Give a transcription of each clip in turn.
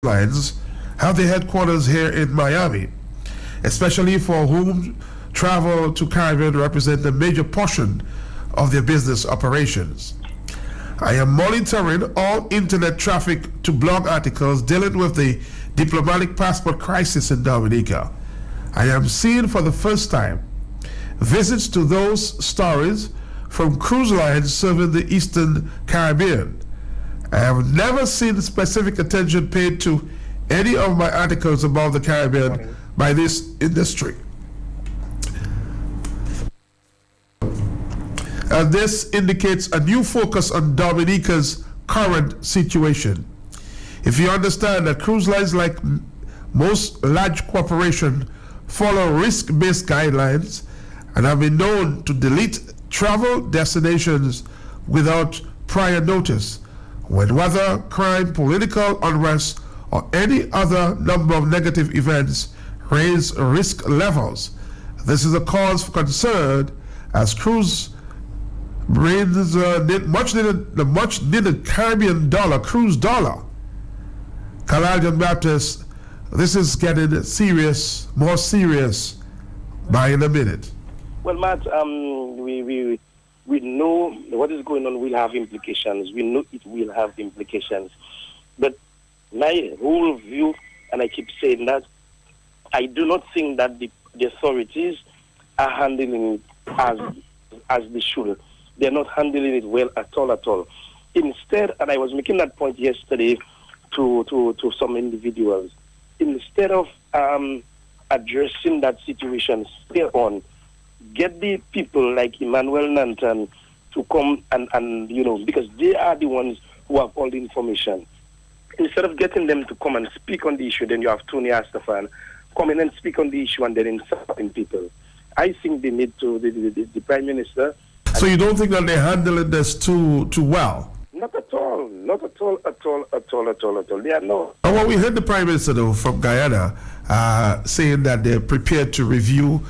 Airlines have their headquarters here in Miami, especially for whom travel to Caribbean represent a major portion of their business operations. I am monitoring all internet traffic to blog articles dealing with the diplomatic passport crisis in Dominica. I am seeing for the first time visits to those stories from cruise lines serving the Eastern Caribbean. I have never seen specific attention paid to any of my articles about the Caribbean by this industry. And this indicates a new focus on Dominica's current situation. If you understand that cruise lines, like most large corporations, follow risk-based guidelines and have been known to delete travel destinations without prior notice when weather, crime, political unrest, or any other number of negative events raise risk levels. This is a cause for concern as cruise brings the much needed Caribbean dollar, cruise dollar. Kaladian Baptist, this is getting serious, more serious by in a minute. Well, Matt, we know what is going on will have implications. We know it will have implications. But my whole view, and I keep saying that, I do not think that the authorities are handling it as they should. They're not handling it well at all. Instead, and I was making that point yesterday to some individuals, instead of addressing that situation stay on, get the people like Emmanuel Nanton to come and because they are the ones who have all the information. Instead of getting them to come and speak on the issue, then you have Tony Astafan come in and speak on the issue and then insulting people. I think they need to, the Prime Minister. So you don't think that they're handling this too well? Not at all. They are not. Well, we heard the Prime Minister, though, from Guyana saying that they're prepared to review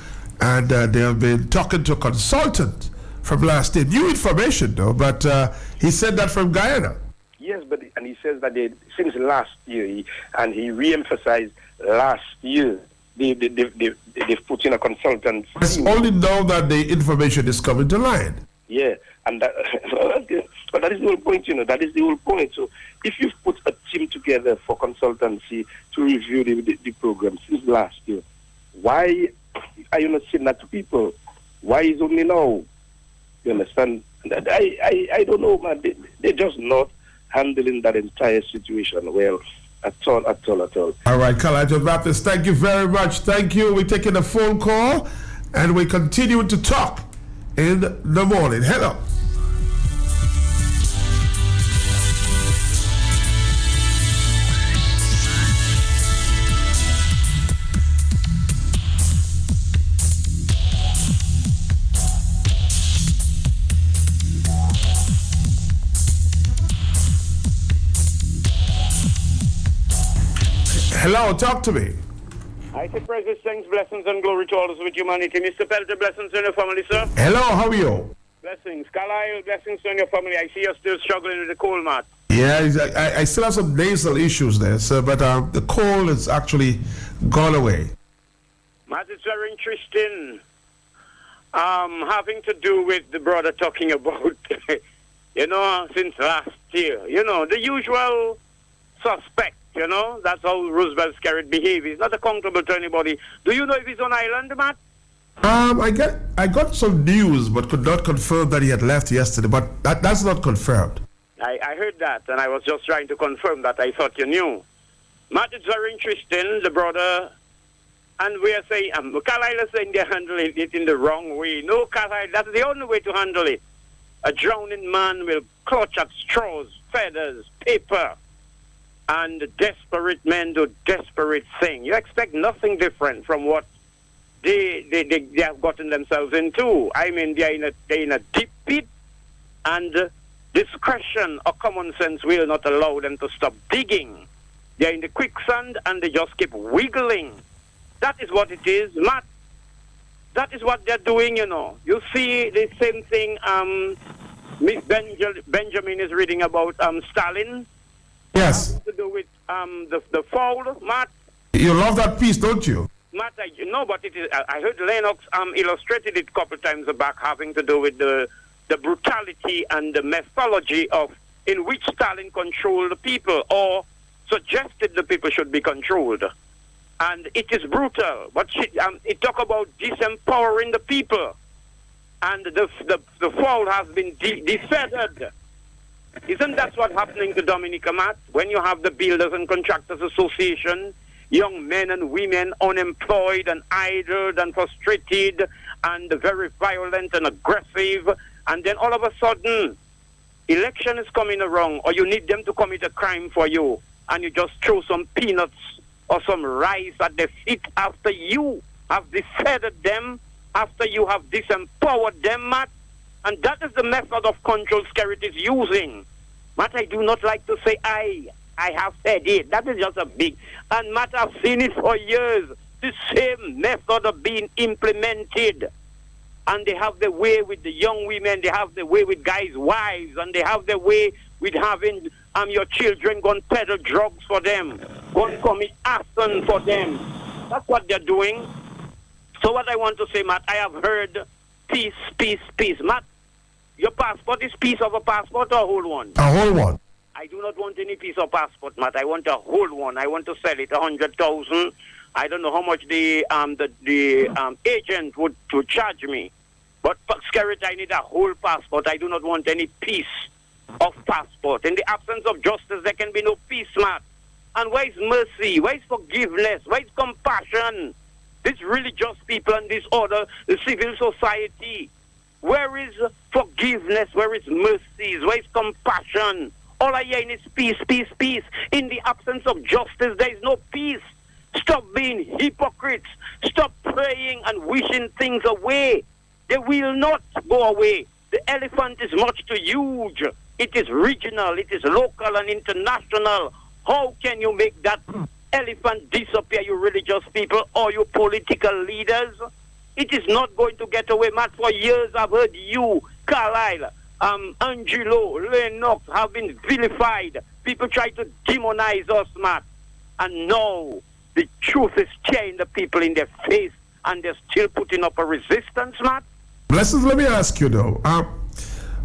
and they have been talking to a consultant from last year. New information, though, but he said that from Guyana. Yes, and he says that since last year, he re-emphasized last year, they've put in a consultant. It's only now that the information is coming to light. Yeah, and that is the whole point, that is the whole point. So if you've put a team together for consultancy to review the program since last year, why are you not saying that to people? Why is only now? You understand? I don't know, man. They're just not handling that entire situation well at all. All right, Kaladian Baptist, thank you very much. Thank you. We're taking a phone call and we continue to talk in the morning. Hello. Hello, talk to me. I say praises, thanks, blessings, and glory to all those with humanity. Mr. Pelter, blessings on your family, sir. Hello, how are you? Blessings. Carlisle, blessings on your family. I see you're still struggling with the cold, Matt. Yeah, I still have some nasal issues there, sir, but the cold has actually gone away. Matt, it's very interesting. Having to do with the brother talking about, since last year, the usual suspect. That's how Roosevelt Scarrett behaves. He's not accountable to anybody. Do you know if he's on island, Matt? I got some news, but could not confirm that he had left yesterday. But that's not confirmed. I heard that, and I was just trying to confirm that. I thought you knew. Matt, it's very interesting, the brother, and we are saying, Carlisle is saying they're handling it in the wrong way. No, Carlisle, that's the only way to handle it. A drowning man will clutch at straws, feathers, paper. And desperate men do desperate things. You expect nothing different from what they have gotten themselves into. I mean, they're in a deep pit, and discretion or common sense will not allow them to stop digging. They're in the quicksand, and they just keep wiggling. That is what it is, Matt. That is what they're doing, You see the same thing Miss Benjamin is reading about Stalin. Yes. To do with the foul, Matt. You love that piece, don't you? Matt, no, but it is. I heard Lennox illustrated it a couple of times back, having to do with the brutality and the methodology of in which Stalin controlled the people or suggested the people should be controlled. And it is brutal. But it talk about disempowering the people. And the fall has been defeated. Isn't that what's happening to Dominica, Matt? When you have the Builders and Contractors Association, young men and women unemployed and idled and frustrated and very violent and aggressive, and then all of a sudden, election is coming around, or you need them to commit a crime for you, and you just throw some peanuts or some rice at their feet after you have defeated them, after you have disempowered them, Matt. And that is the method of control Skerrit is using. Matt, I do not like to say I have said it. That is just a big... And Matt, I've seen it for years. The same method of being implemented. And they have the way with the young women, they have the way with guys' wives, and they have the way with having your children go and peddle drugs for them, go and commit arson for them. That's what they're doing. So what I want to say, Matt, I have heard peace, peace, peace. Matt, your passport is piece of a passport or a whole one? A whole one. I do not want any piece of passport, Matt. I want a whole one. I want to sell it 100,000. I don't know how much the agent would charge me. But Skerrit, I need a whole passport. I do not want any piece of passport. In the absence of justice, there can be no peace, Matt. And where is mercy? Where is forgiveness? Where is compassion? These religious people and this order, the civil society. Where is forgiveness? Where is mercy? Where is compassion? All I hear is peace, peace, peace. In the absence of justice, there is no peace. Stop being hypocrites. Stop praying and wishing things away. They will not go away. The elephant is much too huge. It is regional, it is local and international. How can you make that elephant disappear, you religious people or you political leaders? It is not going to get away, Matt. For years I've heard you, Carlisle, Angelo, Lennox have been vilified. People try to demonize us, Matt. And now the truth is staring the people in their face and they're still putting up a resistance, Matt. Blessings, let me ask you though,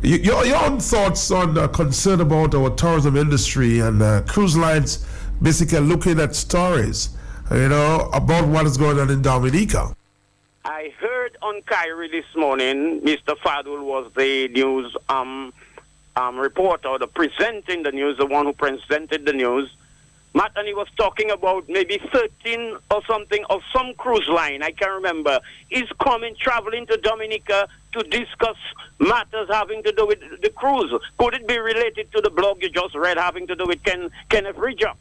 your own thoughts on concern about our tourism industry and cruise lines basically looking at stories, about what is going on in Dominica. I heard on Kyrie this morning, Mr. Fadul was the news reporter, presenting the news, the one who presented the news. Matt, and he was talking about maybe 13 or something of some cruise line, I can't remember, is traveling to Dominica to discuss matters having to do with the cruise. Could it be related to the blog you just read having to do with Kenneth Ridger?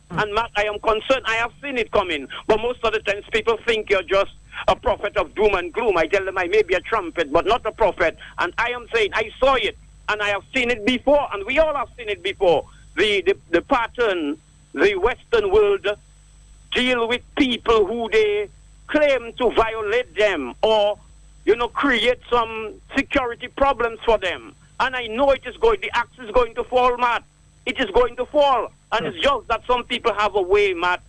And Matt, I am concerned. I have seen it coming, but most of the times people think you're just a prophet of doom and gloom. I tell them I may be a trumpet, but not a prophet. And I am saying I saw it, and I have seen it before, and we all have seen it before. The pattern, the Western world deal with people who they claim to violate them or, create some security problems for them. And I know the axe is going to fall, Matt. It is going to fall. And it's just that some people have a way, Matt.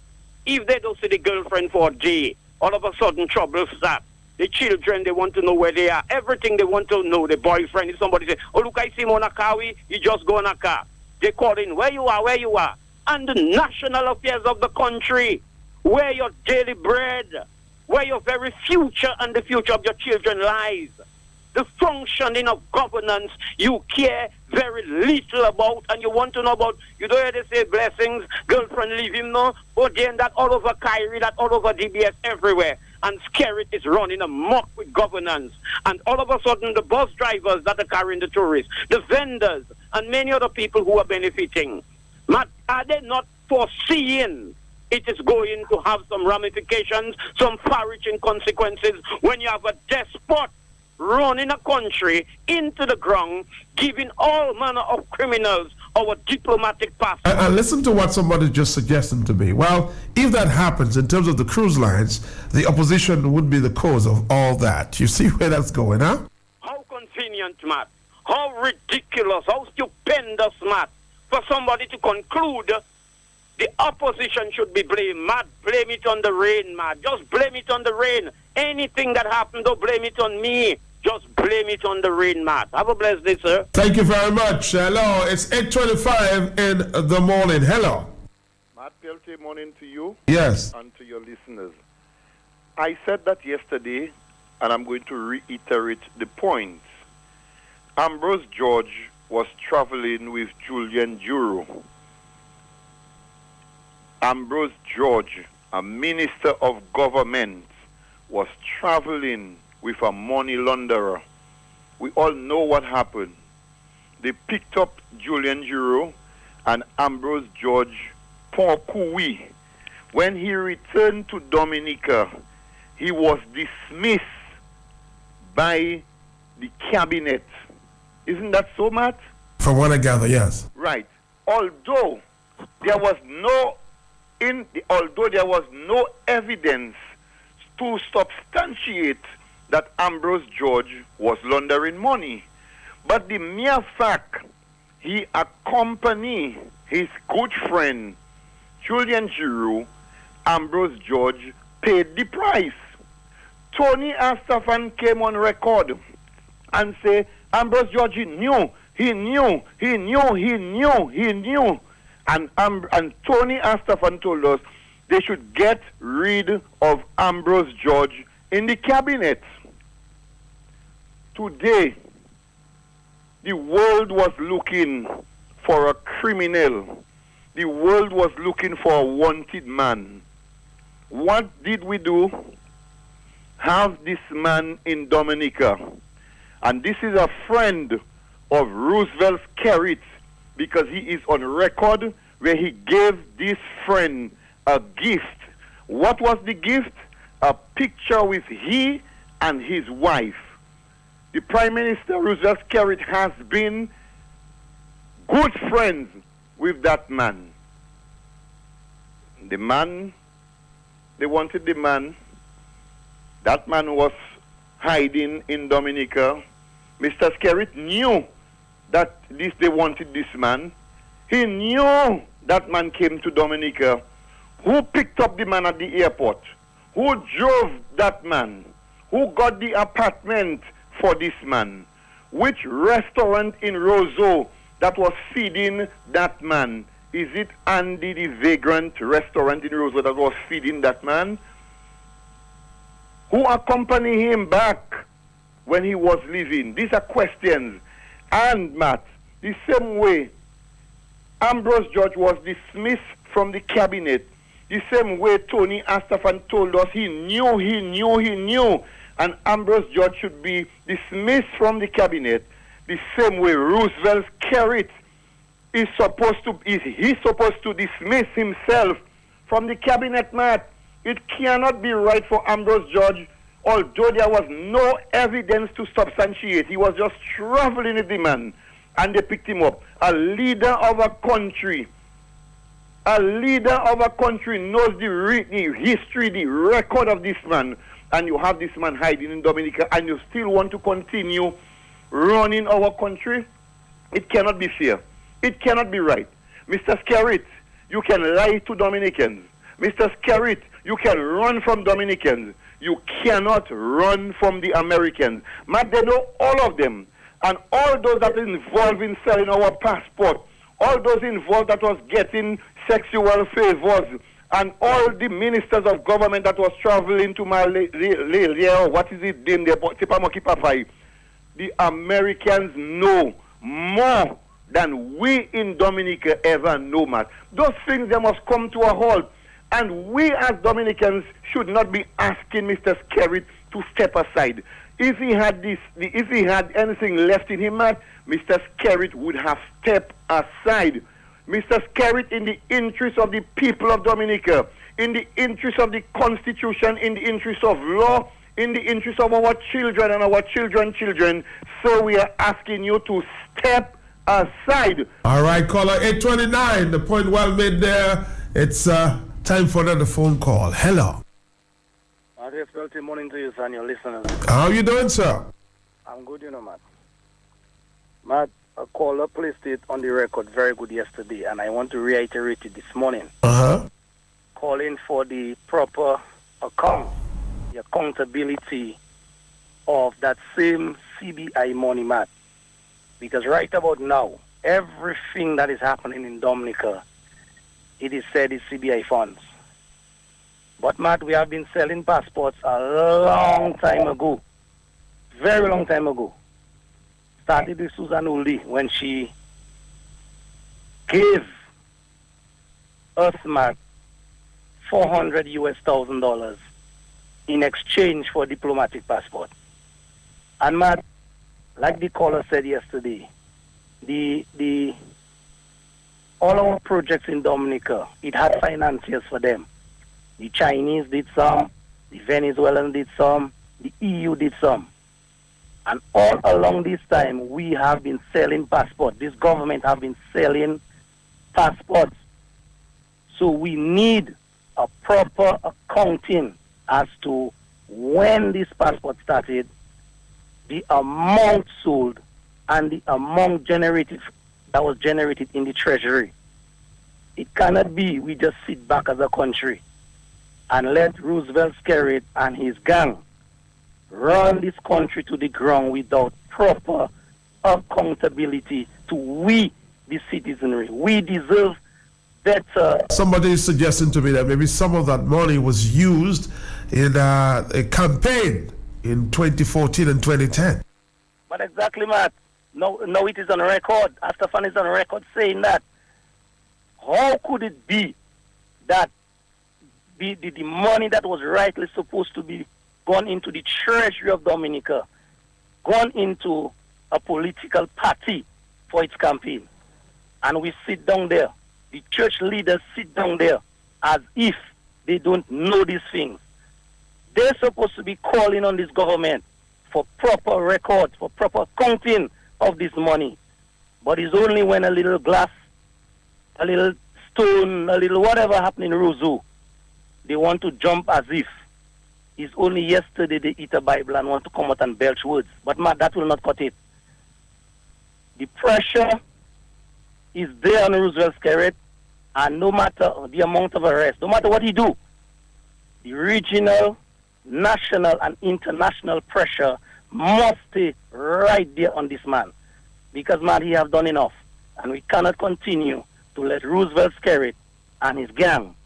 If they don't see the girlfriend for a day, all of a sudden trouble start. The children, they want to know where they are. Everything they want to know. The boyfriend, if somebody says, oh, look, I see him on a car, you just go on a car. They call in, where you are. And the national affairs of the country, where your daily bread, where your very future and the future of your children lies. The functioning of governance you care very little about, and you want to know about. You don't hear they say blessings, girlfriend leave him now, but then that all over Kyrie, that all over DBS, everywhere. And Skerrit is running amok with governance. And all of a sudden the bus drivers that are carrying the tourists, the vendors, and many other people who are benefiting. Matt, are they not foreseeing it is going to have some ramifications, some far-reaching consequences when you have a despot running a country into the ground, giving all manner of criminals our diplomatic pass. Listen to what somebody just suggested to me. Well, if that happens in terms of the cruise lines, the opposition would be the cause of all that. You see where that's going, huh? How convenient, Matt. How ridiculous, how stupendous, Matt. for somebody to conclude the opposition should be blamed. Matt, blame it on the rain, Matt. Just blame it on the rain. Anything that happened, don't blame it on me. Just blame it on the rain, Matt. Have a blessed day, sir. Thank you very much. Hello, it's 8:25 in the morning. Hello. Matt Peltier, morning to you. Yes. And to your listeners. I said that yesterday, and I'm going to reiterate the point. Ambrose George was traveling with Julian Juro. Ambrose George, a minister of government, was traveling with a money launderer. We all know what happened. They picked up Julian Juro and Ambrose George Porcouy. When he returned to Dominica, he was dismissed by the cabinet. Isn't that so, Matt? From what I gather, yes. Right. Although there was no evidence to substantiate that Ambrose George was laundering money, but the mere fact he accompanied his good friend Julian Juro, Ambrose George paid the price. Tony Astafan came on record and said Ambrose George knew. And Tony Astafan told us they should get rid of Ambrose George in the cabinet. Today, the world was looking for a criminal. The world was looking for a wanted man. What did we do? Have this man in Dominica. And this is a friend of Roosevelt Skerrit, because he is on record where he gave this friend a gift. What was the gift? A picture with he and his wife. The Prime Minister Roosevelt Skerrit has been good friends with that man. The man, they wanted the man. That man was hiding in Dominica. Mr. Skerrit knew that they wanted this man. He knew that man came to Dominica. Who picked up the man at the airport? Who drove that man? Who got the apartment for this man? Which restaurant in Roseau that was feeding that man? Is it Andy the Vagrant restaurant in Roseau that was feeding that man? Who accompanied him back when he was leaving? These are questions. And Matt, the same way Ambrose George was dismissed from the cabinet, the same way Tony Astafan told us he knew, and Ambrose George should be dismissed from the cabinet, the same way Roosevelt Skerrit is supposed to dismiss himself from the cabinet, Matt. It cannot be right for Ambrose George, although there was no evidence to substantiate. He was just traveling with the man, and they picked him up. A leader of a country knows the history, the record of this man, and you have this man hiding in Dominica, and you still want to continue running our country? It cannot be fair. It cannot be right. Mr. Skerrit, you can lie to Dominicans. Mr. Skerrit, you can run from Dominicans. You cannot run from the Americans. Matt, they know all of them. And all those that are involved in selling our passport, all those involved that was getting sexual favors, and all the ministers of government that was traveling to Malaysia, what is it, the Americans know more than we in Dominica ever know, Matt. Those things, they must come to a halt. And we as Dominicans should not be asking Mr. Skerrit to step aside. If he had anything left in him, Matt, Mr. Skerrit would have stepped aside. Mr. Skerrit, in the interest of the people of Dominica, in the interest of the Constitution, in the interest of law, in the interest of our children and our children's children, so we are asking you to step aside. All right, caller 829, the point well made there. It's time for another phone call. Hello. Good morning to you, sir, and your listeners. How are you doing, sir? I'm good, Matt. Matt, a caller placed it on the record very good yesterday, and I want to reiterate it this morning. Calling for the proper the accountability of that same CBI money, Matt. Because right about now, everything that is happening in Dominica, it is said is CBI funds. But Matt, we have been selling passports a long time ago. Very long time ago. Started with Susan Uldi when she gave us, Matt, $400,000 in exchange for a diplomatic passport. And Matt, like the caller said yesterday, all our projects in Dominica, it had financiers for them. The Chinese did some, the Venezuelans did some, the EU did some. And all along this time, we have been selling passports. This government have been selling passports. So we need a proper accounting as to when this passport started, the amount sold, and the amount that was generated in the treasury. It cannot be we just sit back as a country and let Roosevelt Skerritt and his gang run this country to the ground without proper accountability to we, the citizenry. We deserve better. Somebody is suggesting to me that maybe some of that money was used in a campaign in 2014 and 2010. But exactly, Matt. No, it is on record. Astafan is on record saying that. How could it be that the money that was rightly supposed to be gone into the treasury of Dominica, gone into a political party for its campaign? And we sit down there, the church leaders sit down there as if they don't know these things. They're supposed to be calling on this government for proper records, for proper counting of this money. But it's only when a little glass, a little stone, a little whatever happened in Roseau, they want to jump as if it's only yesterday they eat a Bible and want to come out and belch words. But Matt, that will not cut it. The pressure is there on Roosevelt Skerritt, and no matter the amount of arrest, no matter what he do, the regional, national, and international pressure must stay right there on this man. Because, man, he have done enough. And we cannot continue to let Roosevelt Skerritt and his gang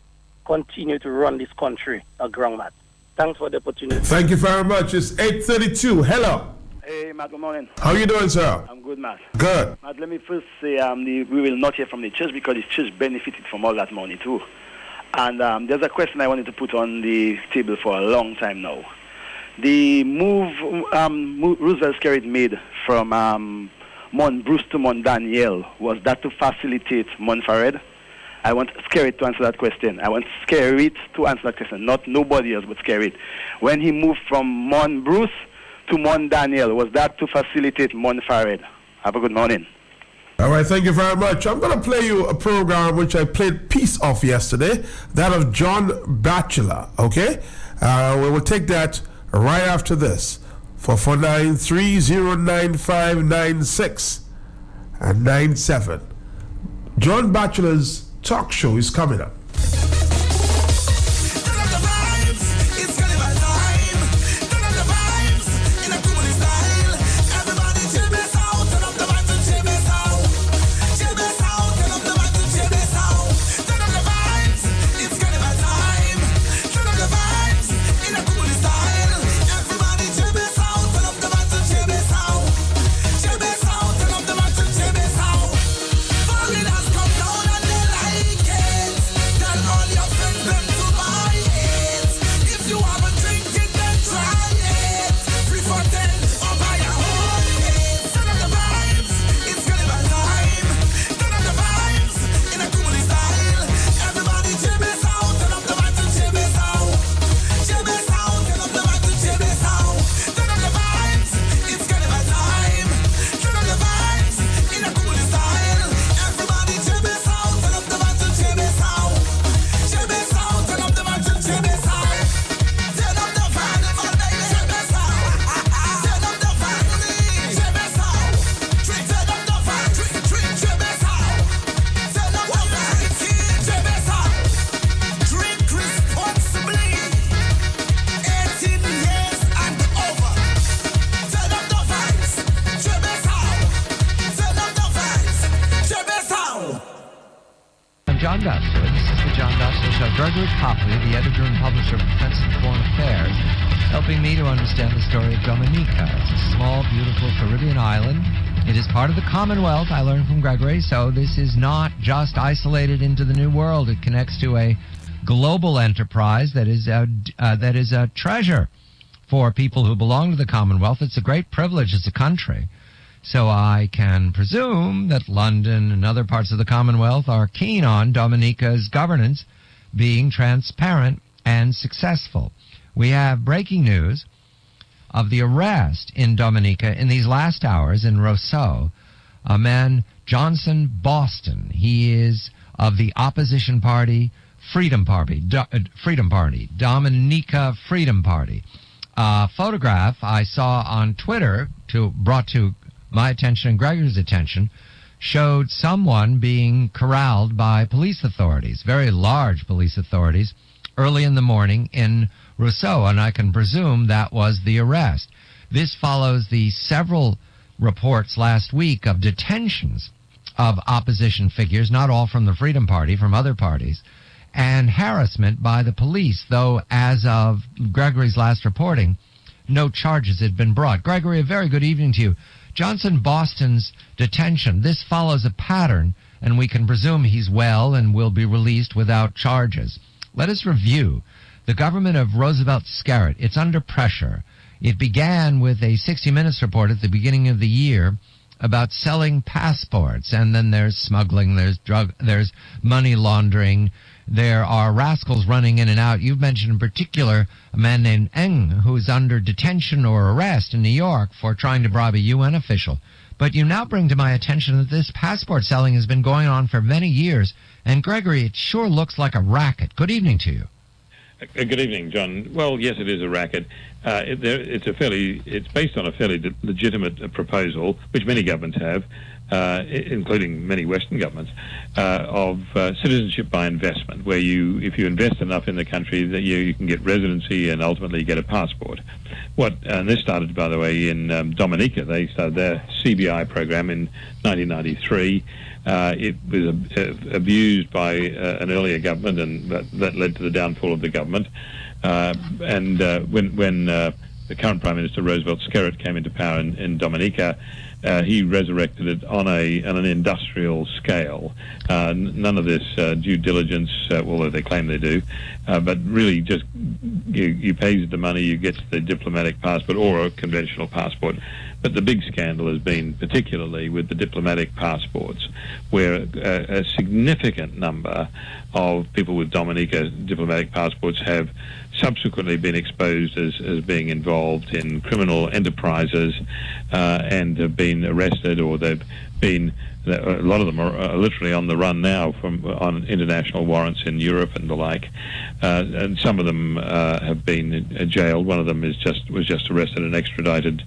continue to run this country aground, Matt. Thanks for the opportunity. Thank you very much. It's 8:32. Hello. Hey, Matt, good morning. How you doing, sir? I'm good, Matt. Good. Matt, let me first say we will not hear from the church because the church benefited from all that money too. And there's a question I wanted to put on the table for a long time now. The move Roosevelt Skerritt made from Mount Bruce to Mount Daniel, was that to facilitate Montferred? I want Skerritt to answer that question. I want Skerritt to answer that question, not nobody else but Skerritt. When he moved from Mount Bruce to Mount Daniel, was that to facilitate Montferred? Have a good morning. All right, thank you very much. I'm going to play you a program which I played piece of yesterday, that of John Bachelor, okay? We will take that right after this. 449-309-596 and 97. John Bachelor's talk show is coming up. Gregory Copley, the editor and publisher of Defense and Foreign Affairs, helping me to understand the story of Dominica. It's a small, beautiful Caribbean island. It is part of the Commonwealth, I learned from Gregory, so this is not just isolated into the New World. It connects to a global enterprise that is a treasure for people who belong to the Commonwealth. It's a great privilege as a country. So I can presume that London and other parts of the Commonwealth are keen on Dominica's governance being transparent and successful. We have breaking news of the arrest in Dominica in these last hours in Rousseau, a man, Johnson Boston. He is of the opposition party, Freedom Party, Dominica Freedom Party. A photograph I saw on Twitter, brought to my attention and Gregory's attention, showed someone being corralled by police authorities, very large police authorities, early in the morning in Rousseau, and I can presume that was the arrest. This follows the several reports last week of detentions of opposition figures, not all from the Freedom Party, from other parties, and harassment by the police, though as of Gregory's last reporting, no charges had been brought. Gregory, a very good evening to you. Johnson Boston's detention, this follows a pattern, and we can presume he's well and will be released without charges. Let us review. The government of Roosevelt Scarrett, it's under pressure. It began with a 60 Minutes report at the beginning of the year about selling passports, and then there's smuggling, there's money laundering, there are rascals running in and out. You've mentioned in particular a man named Eng, who's under detention or arrest in New York for trying to bribe a UN official. But you now bring to my attention that this passport selling has been going on for many years. And Gregory, it sure looks like a racket. Good evening to you. Good evening, John. Well, yes, it is a racket. It's based on a fairly legitimate proposal, which many governments have, including many Western governments, of citizenship by investment, where if you invest enough in the country, that you can get residency and ultimately get a passport. And this started, by the way, in Dominica. They started their CBI program in 1993. It was abused by an earlier government, and that led to the downfall of the government. When the current Prime Minister, Roosevelt Scarrett, came into power in Dominica, he resurrected it on an industrial scale. None of this due diligence, although they claim they do, but really just you pay the money, you get the diplomatic passport or a conventional passport. But the big scandal has been particularly with the diplomatic passports, where a significant number of people with Dominica diplomatic passports have subsequently been exposed as being involved in criminal enterprises and have been arrested, or they've been, a lot of them are literally on the run now on international warrants in Europe and the like, and some of them have been jailed. One of them was just arrested and extradited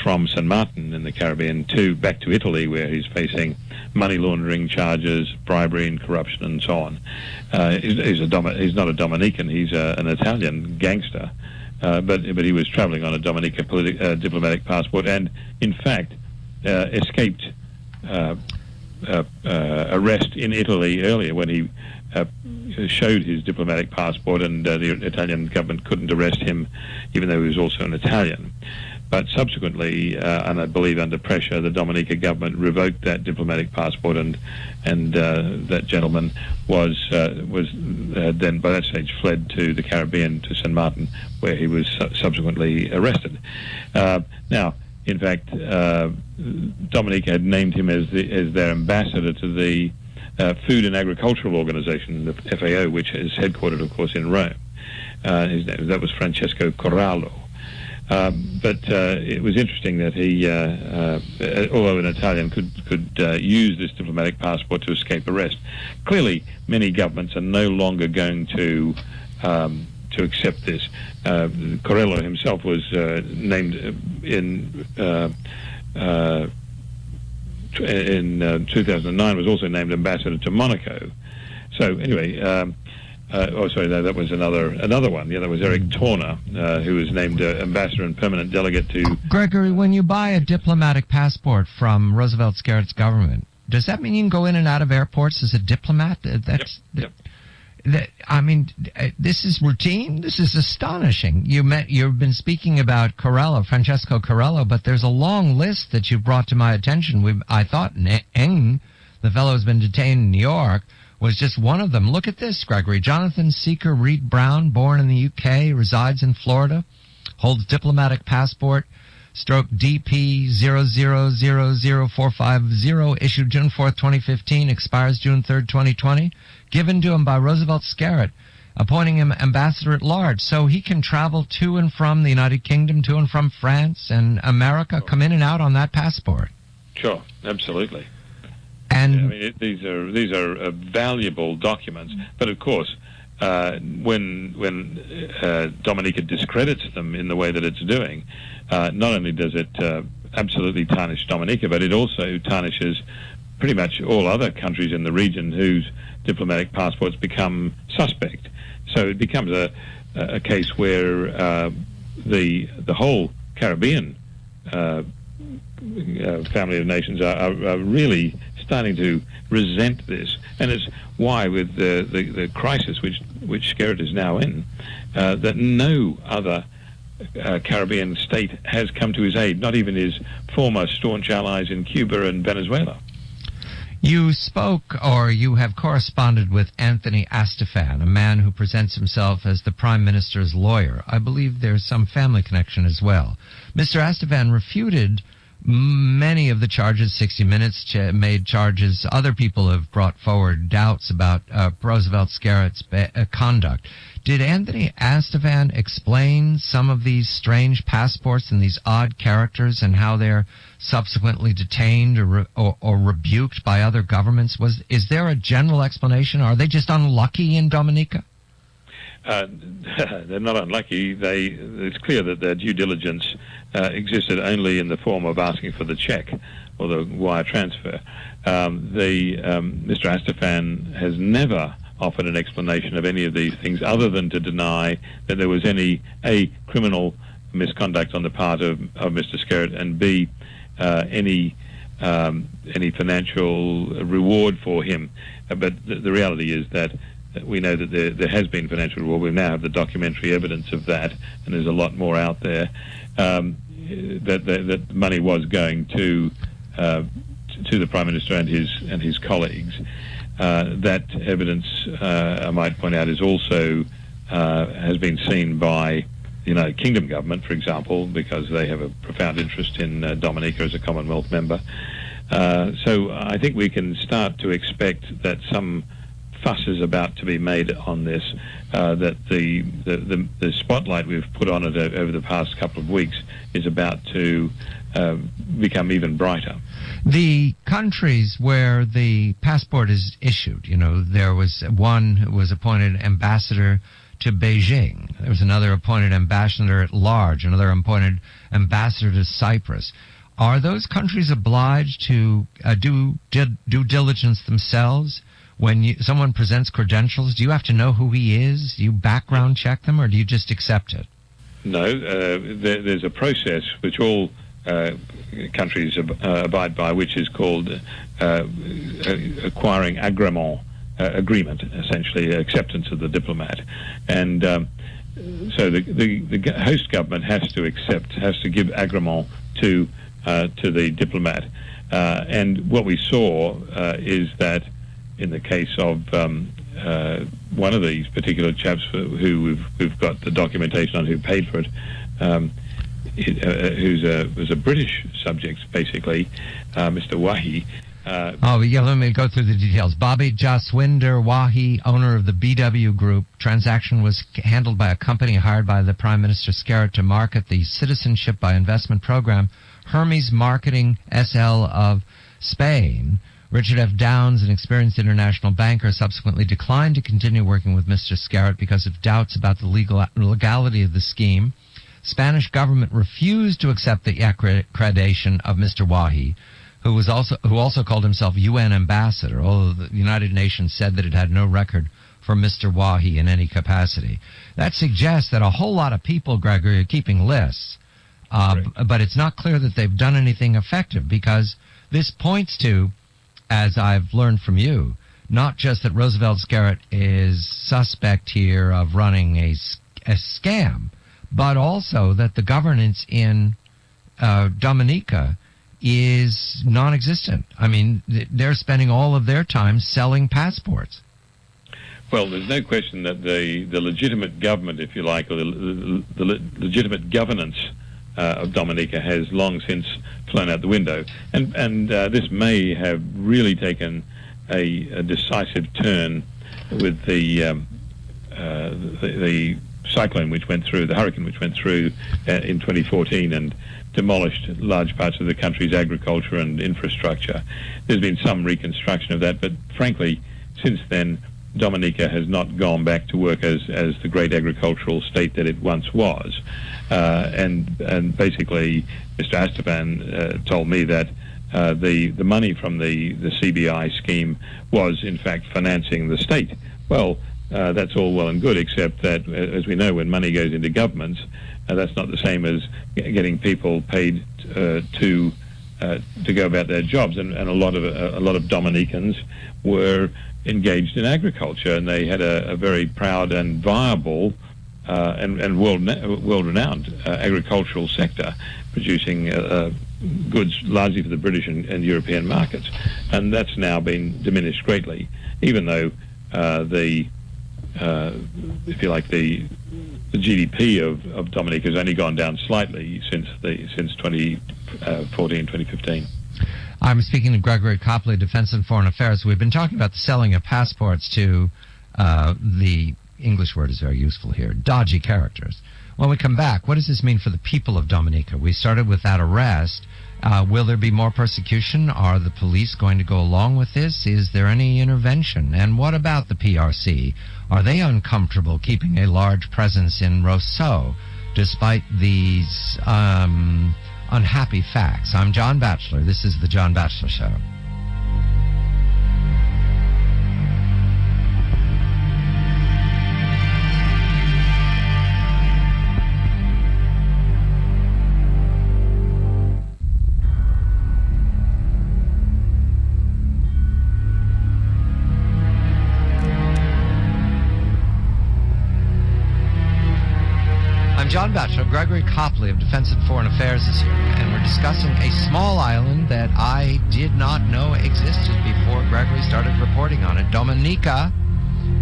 from St. Martin in the Caribbean back to Italy, where he's facing money laundering charges, bribery and corruption and so on. He's not a Dominican, he's an Italian gangster, but he was traveling on a Dominica diplomatic passport, and in fact escaped arrest in Italy earlier when he showed his diplomatic passport, and the Italian government couldn't arrest him, even though he was also an Italian. But subsequently, and I believe under pressure, the Dominica government revoked that diplomatic passport, and that gentleman was then by that stage fled to the Caribbean, to St. Martin, where he was subsequently arrested. Now, in fact, Dominica had named him as their ambassador to the Food and Agricultural Organization, the FAO, which is headquartered, of course, in Rome. That was Francesco Corralo. But it was interesting that he, although an Italian, could use this diplomatic passport to escape arrest. Clearly, many governments are no longer going to accept this. Corralo himself was named in 2009, was also named ambassador to Monaco. So anyway. That was another one. The other was Eric Torner, who was named ambassador and permanent delegate to... Gregory, when you buy a diplomatic passport from Roosevelt Scarrett's government, does that mean you can go in and out of airports as a diplomat? Yep. I mean, this is routine. This is astonishing. You've been speaking about Francesco Corello, but there's a long list that you brought to my attention. I thought Eng, the fellow who's been detained in New York, was just one of them. Look at this, Gregory. Jonathan Seeker Reed Brown, born in the UK, resides in Florida, holds diplomatic passport, stroke DP 0000450, issued June 4th, 2015, expires June 3rd, 2020, given to him by Roosevelt Scarrett, appointing him ambassador at large, so he can travel to and from the United Kingdom, to and from France and America, come in and out on that passport. Sure, absolutely. And I mean, these are valuable documents, but of course, when Dominica discredits them in the way that it's doing, not only does it absolutely tarnish Dominica, but it also tarnishes pretty much all other countries in the region whose diplomatic passports become suspect. So it becomes a case where the whole Caribbean family of nations are really starting to resent this, and it's why with the crisis which Skerritt is now in, that no other Caribbean state has come to his aid, not even his former staunch allies in Cuba and Venezuela. you spoke, or you have corresponded with Anthony Astafan, a man who presents himself as the Prime Minister's lawyer. I believe there's some family connection as well. Mr. Astafan refuted many of the charges. 60 Minutes made charges. Other people have brought forward doubts about Roosevelt Scarrett's conduct. Did Anthony Astafan explain some of these strange passports and these odd characters and how they're subsequently detained or rebuked by other governments? Is there a general explanation? Are they just unlucky in Dominica? They're not unlucky. It's clear that their due diligence existed only in the form of asking for the check or the wire transfer. Mr. Astafan has never offered an explanation of any of these things other than to deny that there was any criminal misconduct on the part of Mr. Skerritt, and B, any financial reward for him. But the reality is that we know that there has been financial reward. We now have the documentary evidence of that, and there's a lot more out there. That money was going to the Prime Minister and his colleagues. That evidence, I might point out, is also has been seen by the United Kingdom government, for example, because they have a profound interest in Dominica as a Commonwealth member. So I think we can start to expect that some fuss is about to be made on this, that the spotlight we've put on it over the past couple of weeks is about to become even brighter. The countries where the passport is issued, there was one who was appointed ambassador to Beijing. There was another appointed ambassador at large, another appointed ambassador to Cyprus. Are those countries obliged to do due diligence themselves? When someone presents credentials, do you have to know who he is? Do you background check them, or do you just accept it? No, there's a process which all countries abide by, which is called acquiring agreement, essentially acceptance of the diplomat. And so the host government has to give agreement to the diplomat. And what we saw is that in the case of one of these particular chaps who we've got the documentation on who paid for it, was a British subject, basically, Mr. Wahi. Let me go through the details. Bobby Jaswinder Wahi, owner of the BW Group. Transaction was handled by a company hired by the Prime Minister Skerritt to market the Citizenship by Investment program, Hermes Marketing SL of Spain. Richard F. Downs, an experienced international banker, subsequently declined to continue working with Mr. Skerritt because of doubts about the legality of the scheme. Spanish government refused to accept the accreditation of Mr. Wahi, who also called himself UN ambassador, although the United Nations said that it had no record for Mr. Wahi in any capacity. That suggests that a whole lot of people, Gregory, are keeping lists, but it's not clear that they've done anything effective, because this points to, as I've learned from you, not just that Roosevelt Scarrett is suspect here of running a scam, but also that the governance in Dominica is non-existent. I mean, they're spending all of their time selling passports. Well, there's no question that the legitimate government, if you like, or the legitimate governance of Dominica has long since flown out the window. And this may have really taken a decisive turn with the cyclone which went through, the hurricane which went through in 2014 and demolished large parts of the country's agriculture and infrastructure. There's been some reconstruction of that, but frankly, since then, Dominica has not gone back to work as the great agricultural state that it once was. And basically, Mr. Astaphan told me that the money from the CBI scheme was, in fact, financing the state. Well, that's all well and good, except that, as we know, when money goes into governments, that's not the same as getting people paid to go about their jobs. And a lot of Dominicans were engaged in agriculture, and they had a very proud and viable and world-renowned agricultural sector, producing goods largely for the British and European markets. And that's now been diminished greatly, even though if you like, the GDP of Dominica has only gone down slightly since 2014, 2015. I'm speaking to Gregory Copley, Defense and Foreign Affairs. We've been talking about the selling of passports to the English word is very useful here, dodgy characters. When we come back, what does this mean for the people of Dominica? We started with that arrest. Will there be more persecution? Are the police going to go along with this? Is there any intervention? And what about the PRC? Are they uncomfortable keeping a large presence in Rousseau despite these unhappy facts? I'm John Bachelor. This is The John Bachelor Show. John Bachelor. Gregory Copley of Defense and Foreign Affairs is here, and we're discussing a small island that I did not know existed before Gregory started reporting on it. Dominica.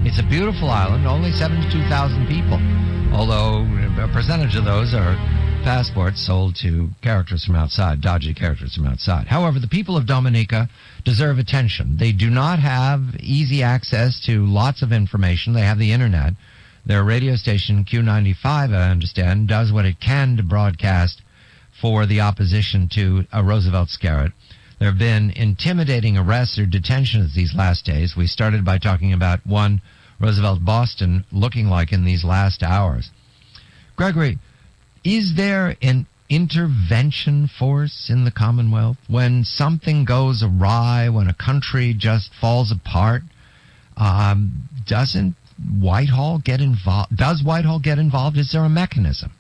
It's a beautiful island, only 72,000 people, although a percentage of those are passports sold to characters from outside, dodgy characters from outside. However, the people of Dominica deserve attention. They do not have easy access to lots of information. They have the internet. Their radio station, Q95, I understand, does what it can to broadcast for the opposition to Roosevelt Scarrett. There have been intimidating arrests or detentions these last days. We started by talking about one Roosevelt Boston looking like in these last hours. Gregory, is there an intervention force in the Commonwealth when something goes awry, when a country just falls apart? Doesn't Whitehall get involved? Does Whitehall get involved? Is there a mechanism?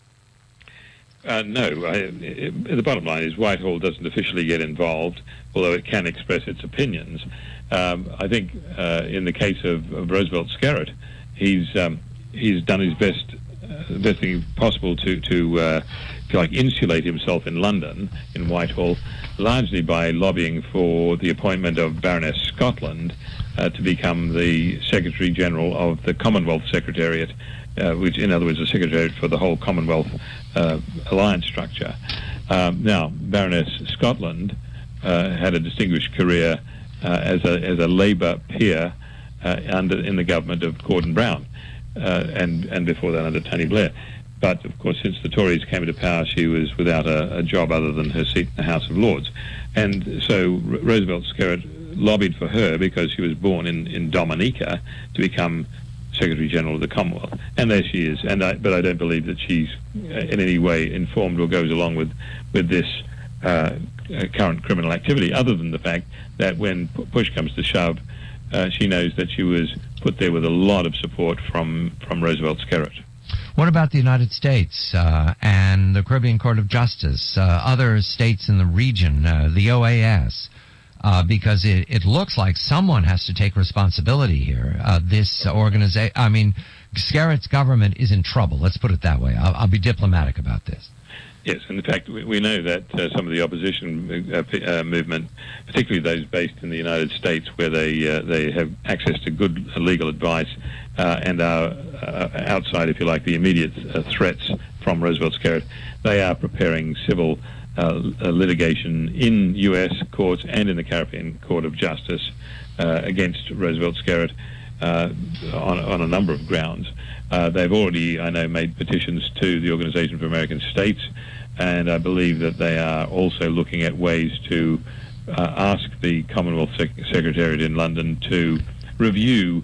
No. The bottom line is Whitehall doesn't officially get involved, although it can express its opinions. I think in the case of Roosevelt Scarrett, he's done his best thing possible to if you like, insulate himself in London, in Whitehall, largely by lobbying for the appointment of Baroness Scotland to become the Secretary General of the Commonwealth Secretariat, which, in other words, the Secretariat for the whole Commonwealth alliance structure. Now, Baroness Scotland had a distinguished career as a Labour peer in the government of Gordon Brown, and before that under Tony Blair. But, of course, since the Tories came into power, she was without a job other than her seat in the House of Lords. And so Roosevelt Scarrett lobbied for her because she was born in Dominica to become Secretary General of the Commonwealth. And there she is. But I don't believe that she's in any way informed or goes along with this current criminal activity, other than the fact that when push comes to shove, she knows that she was put there with a lot of support from Roosevelt Scarrett. What about the United States and the Caribbean Court of Justice, other states in the region, the OAS? because it looks like someone has to take responsibility here. This organization, I mean, Skerritt's government is in trouble. Let's put it that way. I'll be diplomatic about this. Yes, and in fact, we know that some of the opposition movement, particularly those based in the United States, where they have access to good legal advice and are outside, if you like, the immediate threats from Roosevelt Skerritt, they are preparing civil litigation in U.S. courts and in the Caribbean Court of Justice against Roosevelt Skerritt on a number of grounds. They've already, I know, made petitions to the Organization for American States, and I believe that they are also looking at ways to ask the Commonwealth Secretariat in London to review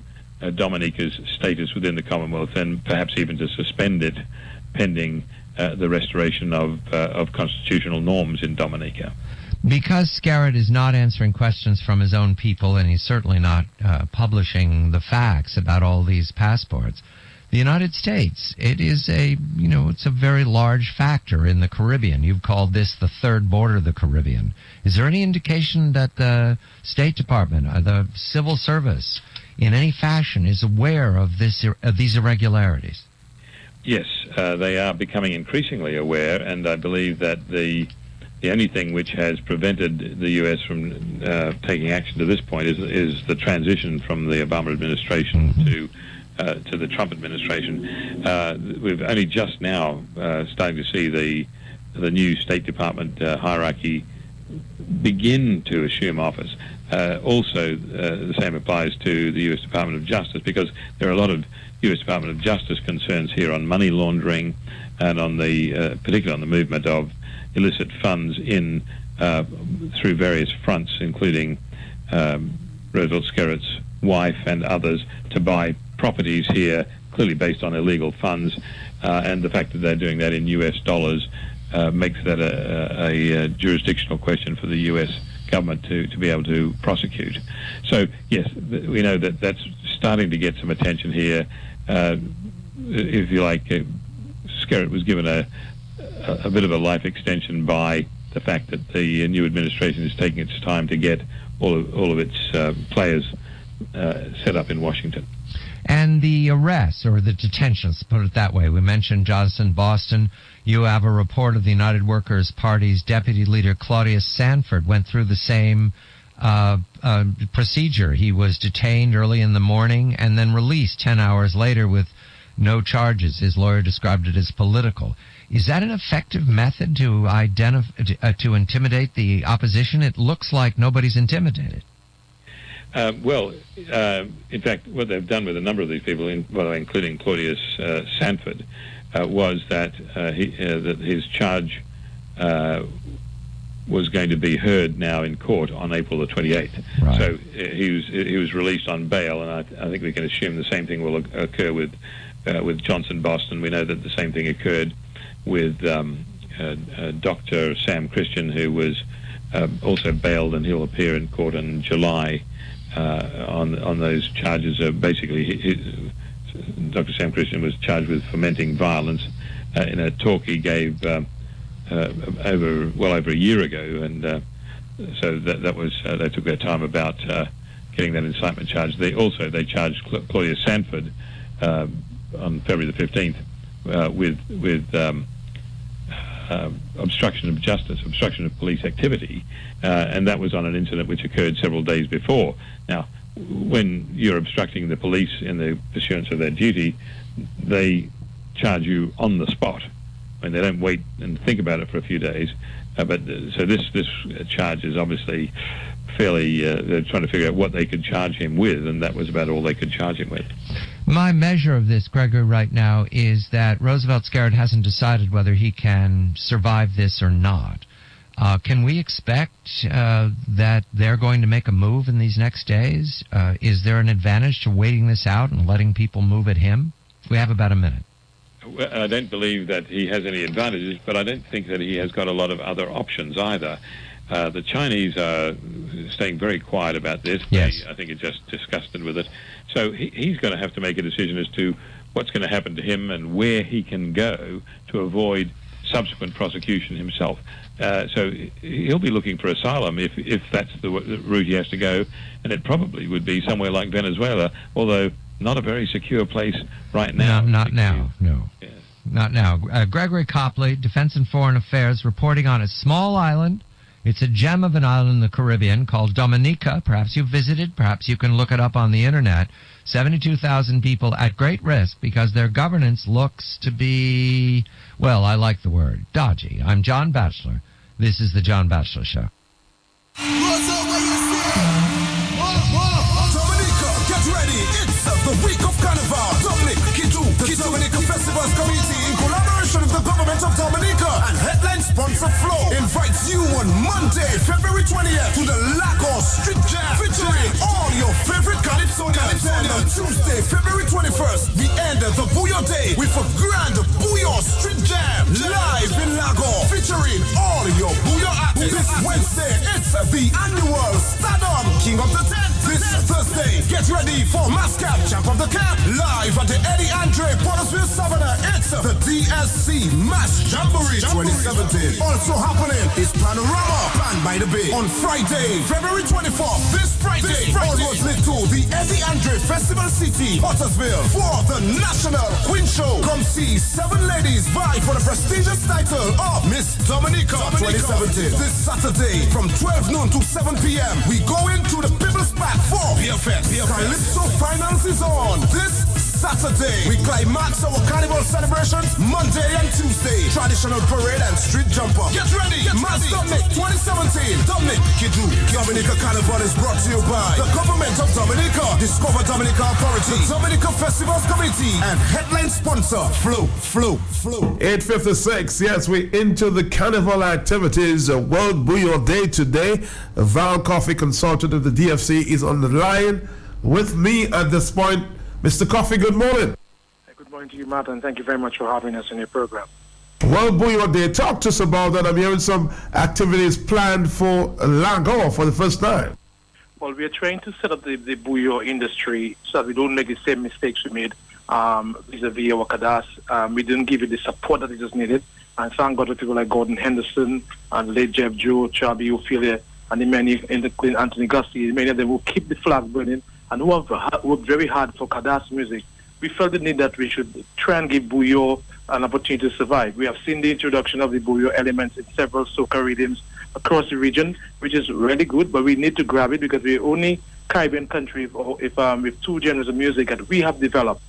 Dominica's status within the Commonwealth and perhaps even to suspend it pending the restoration of constitutional norms in Dominica. Because Skerritt is not answering questions from his own people, and he's certainly not publishing the facts about all these passports, the United States, it's a very large factor in the Caribbean. You've called this the third border of the Caribbean. Is there any indication that the State Department or the Civil Service in any fashion is aware of these irregularities? Yes, they are becoming increasingly aware, and I believe that the only thing which has prevented the U.S. from taking action to this point is the transition from the Obama administration to the Trump administration. We've only just now starting to see the new State Department hierarchy begin to assume office. Also, the same applies to the U.S. Department of Justice, because there are a lot of U.S. Department of Justice concerns here on money laundering and on particularly on the movement of illicit funds in through various fronts, including Roosevelt Skerritt's wife and others, to buy properties here, clearly based on illegal funds, and the fact that they're doing that in U.S. dollars makes that a jurisdictional question for the U.S. government to be able to prosecute. So, yes, we know that that's starting to get some attention here. If you like, Skerritt was given a bit of a life extension by the fact that the new administration is taking its time to get all of its players set up in Washington. And the arrests, or the detentions, put it that way. We mentioned Johnson, Boston. You have a report of the United Workers' Party's deputy leader, Claudius Sanford, went through the same procedure. He was detained early in the morning and then released 10 hours later with no charges. His lawyer described it as political. Is that an effective method to intimidate the opposition? It looks like nobody's intimidated. In fact, what they've done with a number of these people, including Claudius Sanford, was that his charge was going to be heard now in court on April the 28th. Right. So he was released on bail, and I think we can assume the same thing will occur with Johnson Boston. We know that the same thing occurred with Dr. Sam Christian, who was also bailed, and he'll appear in court in July on those charges. Basically, Dr. Sam Christian was charged with fomenting violence in a talk he gave over a year ago, and so that was they took their time about getting that incitement charge. They charged Claudius Sanford on February the 15th with obstruction of justice, obstruction of police activity, and that was on an incident which occurred several days before. Now, when you're obstructing the police in the pursuance of their duty, they charge you on the spot. I mean, they don't wait and think about it for a few days. So this charge is obviously fairly, they're trying to figure out what they could charge him with, and that was about all they could charge him with. My measure of this, Gregory, right now is that Roosevelt Skerritt hasn't decided whether he can survive this or not. Can we expect that they're going to make a move in these next days? Is there an advantage to waiting this out and letting people move at him? We have about a minute. Well, I don't believe that he has any advantages, but I don't think that he has got a lot of other options either. The Chinese are staying very quiet about this. Yes. I think are just disgusted with it. So he's going to have to make a decision as to what's going to happen to him and where he can go to avoid subsequent prosecution himself. So he'll be looking for asylum if that's the route he has to go, and it probably would be somewhere like Venezuela, although not a very secure place right now. No, not now, no. Yes. Not now. Gregory Copley, Defense and Foreign Affairs, reporting on a small island. It's a gem of an island in the Caribbean called Dominica. Perhaps you've visited. Perhaps you can look it up on the internet. 72,000 people at great risk because their governance looks to be, well, I like the word, dodgy. I'm John Bachelor. This is the John Bachelor Show. Dominica, get ready. It's the week of Carnival. The Dominica Festivals Committee, in collaboration with the government of Dominica and headline sponsor Flow, invites you on Monday, February 20th to the Lagos Street Jam, featuring all your favorite Calypsonians. And on Tuesday, February 21st, we end the Bouyo Day with a grand Bouyo Street Jam live in Lagos, featuring all your Bouyo artists. This Wednesday, it's the annual Stardom King of the Tent. This Thursday, get ready for Mascap Champ of the Camp live at the Eddie Andre Portersville Savannah. It's the DSC Mass Jamboree 2017. Also happening is Panorama Band by the Bay on Friday, February 24th. This Friday, almost lit to the Eddie Andre Festival City, Portersville, for the National Queen Show. Come see 7 ladies vie for the prestigious title of Miss Dominica 2017. This Saturday from 12 noon to 7 p.m. we go into the People's Park for Beer Fest. Calypso Finals is on this Saturday. We climax our Carnival celebrations Monday and Tuesday. Traditional parade and street jumper. Get ready! Mass Dominic 2017. Dominic Kidu. Dominica Carnival is brought to you by the government of Dominica, Discover Dominica Authority, the Dominica Festivals Committee, and headline sponsor Flow. 8:56. Yes, we're into the Carnival activities. World Bouyo Day today. Val Coffey, consultant of the DFC, is on the line with me at this point. Mr. Coffey, good morning. Good morning to you, Matt, and thank you very much for having us in your program. World Bouyo Day, talk to us about that. I'm hearing some activities planned for Lagos for the first time. Well, we are trying to set up the Bouyo industry so that we don't make the same mistakes we made vis-a-vis our Kadas. We didn't give it the support that it just needed. And thank God for people like Gordon Henderson and late Jeff Joe, Chabi, Ophelia, and the many, including Anthony Gussie, many of them who keep the flag burning and who have worked very hard for Kadas music. We felt the need that we should try and give Bouyo an opportunity to survive. We have seen the introduction of the Bouyo elements in several soca rhythms across the region, which is really good, but we need to grab it because we're only Caribbean country with 2 genres of music that we have developed.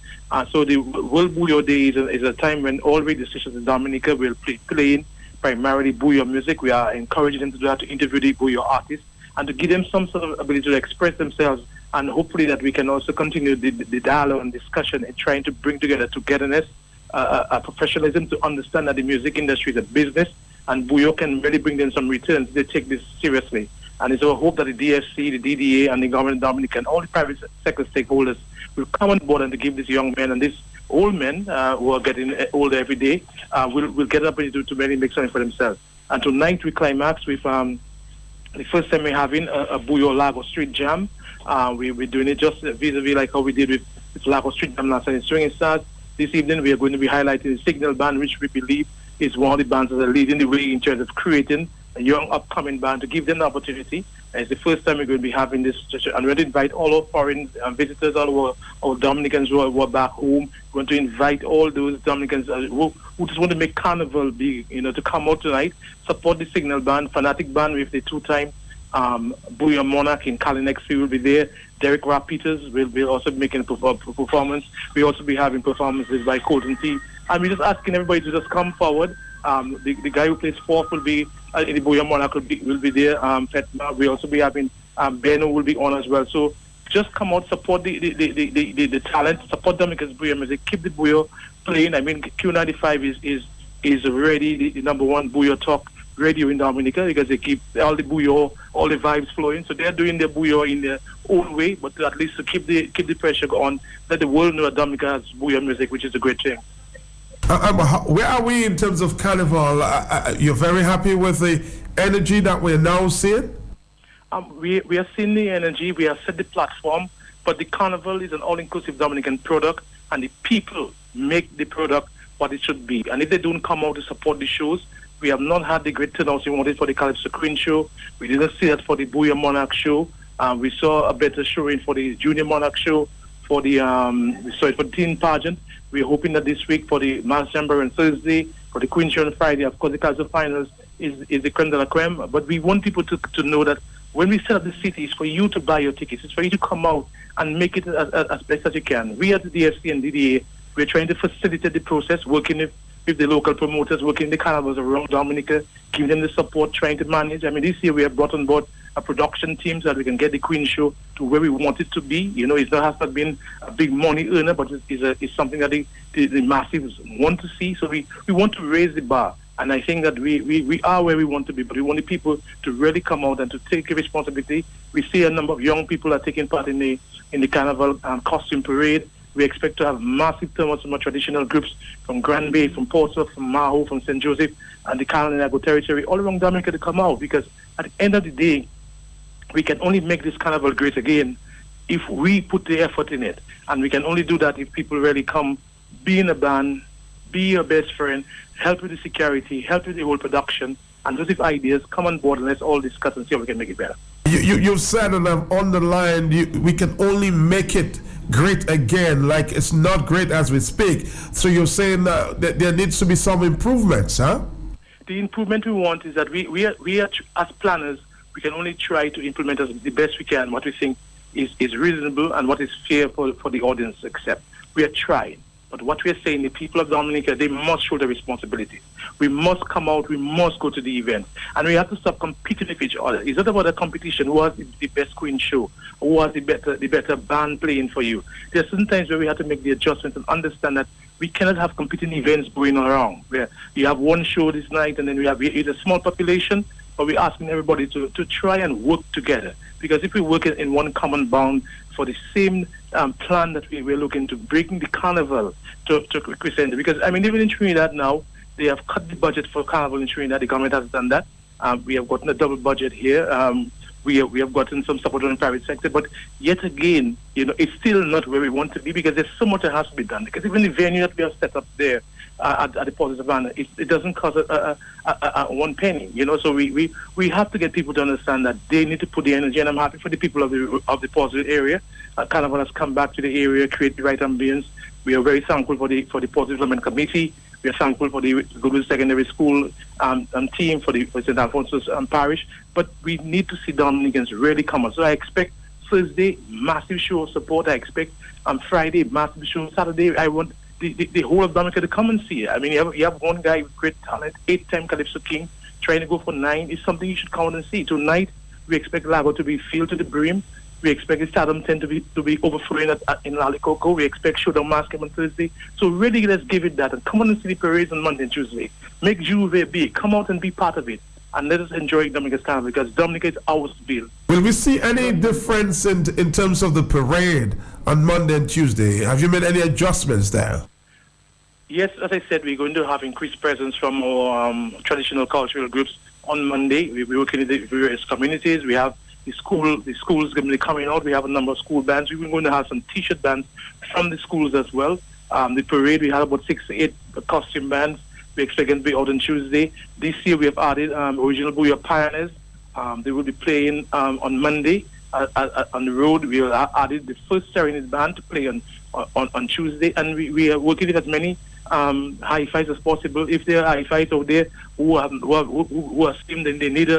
So the World Bouyo Day is a time when all radio stations in Dominica will playing primarily Bouyo music. We are encouraging them to do that, to interview the Bouyo artists and to give them some sort of ability to express themselves, and hopefully that we can also continue the dialogue and discussion in trying to bring together togetherness, a professionalism to understand that the music industry is a business, and Bouyo can really bring them some returns. They take this seriously. And it's our hope that the DFC, the DDA, and the government of Dominica, and all the private sector stakeholders will come on board and to give these young men and these old men who are getting older every day, will get up and to really make something for themselves. And tonight we climax with the first time we're having a Bouyo Lagos Street Jam. We're doing it just vis-a-vis like how we did with Lagos Street Jam last night in Swinging Stars. This evening we are going to be highlighting the Signal Band, which we believe is one of the bands that are leading the way in terms of creating a young upcoming band to give them the opportunity. And it's the first time we're going to be having this, and we're going to invite all our foreign visitors, all our Dominicans who are back home. We're going to invite all those Dominicans who just want to make Carnival big, to come out tonight, support the Signal Band, Fanatic Band with the 2-time Bouyo Monarch in Kalinex will be there. Derek Rapp Peters will also be making a performance. We'll also be having performances by Colton T. And we're just asking everybody to just come forward. The guy who plays 4th will be in the Bouyo Monarch will be there. Petma. We'll also be having Beno will be on as well. So just come out, support the talent, support Dominica's Bouyo music, keep the Bouyo playing. I mean, Q95 is already the number 1 Bouyo talk radio in Dominica because they keep all the Bouyo, all the vibes flowing. So they're doing their Bouyo in their own way, but at least to keep the pressure on, let the world know that Dominica has Bouyo music, which is a great thing. Where are we in terms of Carnival? You're very happy with the energy that we're now seeing? We are seeing the energy. We have set the platform, but the Carnival is an all-inclusive Dominican product, and the people make the product what it should be. And if they don't come out to support the shows, we have not had the great turnouts we wanted for the Calypso Queen show. We didn't see that for the Booyah Monarch show. We saw a better showing for the Junior Monarch show, for the for the teen pageant. We're hoping that this week for the Mass Jamboree on Thursday, for the Queen show on Friday, of course the Calypso finals is the creme de la creme. But we want people to know that when we set up the city, it's for you to buy your tickets. It's for you to come out and make it as best as you can. We at the DFC and DDA, we're trying to facilitate the process, working with the local promoters, working the carnivals around Dominica, giving them the support, trying to manage. I mean, this year we have brought on board a production team so that we can get the Queen show to where we want it to be. You know, it has not been a big money earner, but it's something that the massives want to see. So we want to raise the bar. And I think that we are where we want to be, but we want the people to really come out and to take responsibility. We see a number of young people are taking part in the Carnival costume parade. We expect to have massive turnouts from our traditional groups from Grand Bay, from Portsmouth, from Maho, from St. Joseph, and the Carnival territory, all around Dominica to come out, because at the end of the day, we can only make this Carnival great again if we put the effort in it. And we can only do that if people really come, be in a band, be your best friend, help with the security, help with the whole production, and those if ideas, come on board and let's all discuss and see how we can make it better. You've said, and I'm on the line, we can only make it great again, like it's not great as we speak. So you're saying that there needs to be some improvements, huh? The improvement we want is that we are as planners, we can only try to implement as the best we can what we think is reasonable and what is fair for the audience to accept. We are trying. But what we are saying, the people of Dominica, they must show the responsibility. We must come out, we must go to the event. And we have to stop competing with each other. It's not about a competition, who has the best Queen show, who has the better band playing for you. There are certain times where we have to make the adjustments and understand that we cannot have competing events going around, where you have one show this night and then it's a small population, but we're asking everybody to try and work together. Because if we work in one common bound for the same plan that we're looking to breaking the carnival to Crescendo, because I mean even in Trinidad now they have cut the budget for carnival in Trinidad. The government has done that. We have gotten a double budget here. We have gotten some support from the private sector, but yet again, you know, it's still not where we want to be because there's so much that has to be done. Because even the venue that we have set up there at the Port of Savannah, it doesn't cost a one penny, you know. So we have to get people to understand that they need to put the energy, and I'm happy for the people of the Portsmouth area. Carnival has come back to the area, create the right ambience. We are very thankful for the Portsmouth Development Committee. We are thankful for the Goodwood Secondary School team, for St. Alphonsus Parish. But we need to see Dominicans really come on. So I expect Thursday, massive show of support. I expect Friday, massive show. Saturday, I want the whole of Dominica to come and see it. I mean, you have one guy with great talent, 8-time Calypso King, trying to go for 9. It's something you should come and see. Tonight, we expect Lago to be filled to the brim. We expect the Stadium 10 to be overflowing in Lalicoco. We expect Showdown Mask on Thursday. So really, let's give it that. And come on and see the parades on Monday and Tuesday. Make Juve big. Come out and be part of it. And let us enjoy Dominica's Carnival, because Dominica is ours to build. Will we see any difference in terms of the parade on Monday and Tuesday? Have you made any adjustments there? Yes, as I said, we're going to have increased presence from our traditional cultural groups on Monday. We're working in the various communities. We have the schools going to be coming out. We have a number of school bands. We're going to have some T-shirt bands from the schools as well. The parade, we had about 6 to 8 costume bands. We expect them to be out on Tuesday. This year we have added original Booyah Pioneers. They will be playing on Monday on the road. We have added the first Serenade band to play on Tuesday, and we are working with as many hi-fis as possible. If there are hi-fis out there who are seeing that they need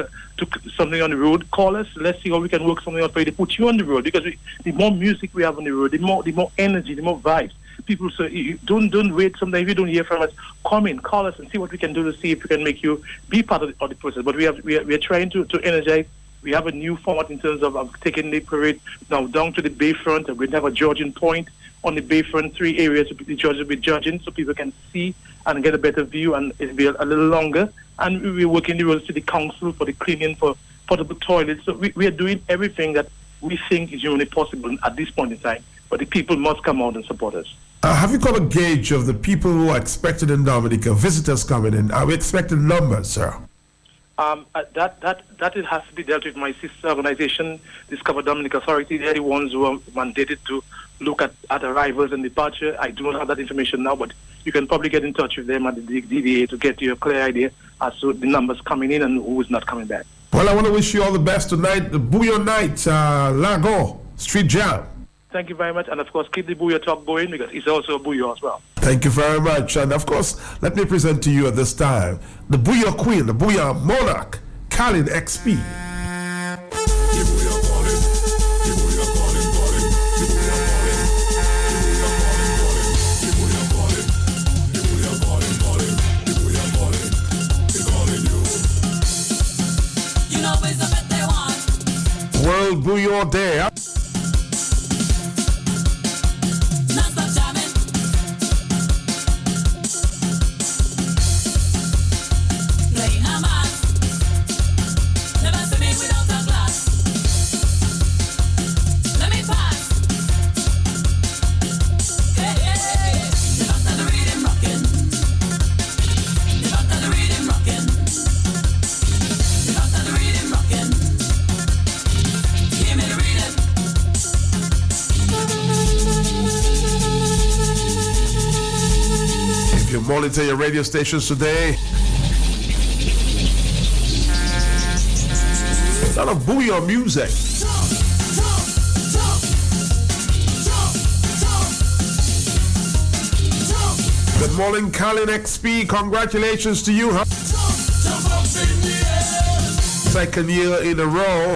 something on the road, call us. Let's see how we can work something out for you to put you on the road. Because the more music we have on the road, the more energy, the more vibes. People say, don't wait. Sometimes if you don't hear from us, come in, call us, and see what we can do to see if we can make you be part of the process. But we are trying to energize. We have a new format in terms of taking the parade now down to the bayfront. We're going to have a judging point on the bayfront, 3 areas the judges will be judging, so people can see and get a better view, and it'll be a little longer. And we're working the road to the council for the cleaning, for portable toilets. So we are doing everything that we think is humanly possible at this point in time. But the people must come out and support us. Have you got a gauge of the people who are expected in Dominica, visitors coming in? Are we expecting numbers, sir? That it has to be dealt with my sister organization, Discover Dominica Authority. They're the ones who are mandated to look at arrivals and departure. I do not have that information now, but you can probably get in touch with them at the DDA to get you a clear idea as to the numbers coming in and who is not coming back. Well, I want to wish you all the best tonight. The Bouillon Night, Lago, Street Jam. Thank you very much. And, of course, keep the Bouillon talk going because it's also a Bouillon as well. Thank you very much. And, of course, let me present to you at this time the Bouillon Queen, the Bouillon Monarch, Colin XP. World Bouillon Day. Monitor your radio stations today. A lot of bouillon music. Good morning, Colin XP. Congratulations to you, huh? Second year in a row.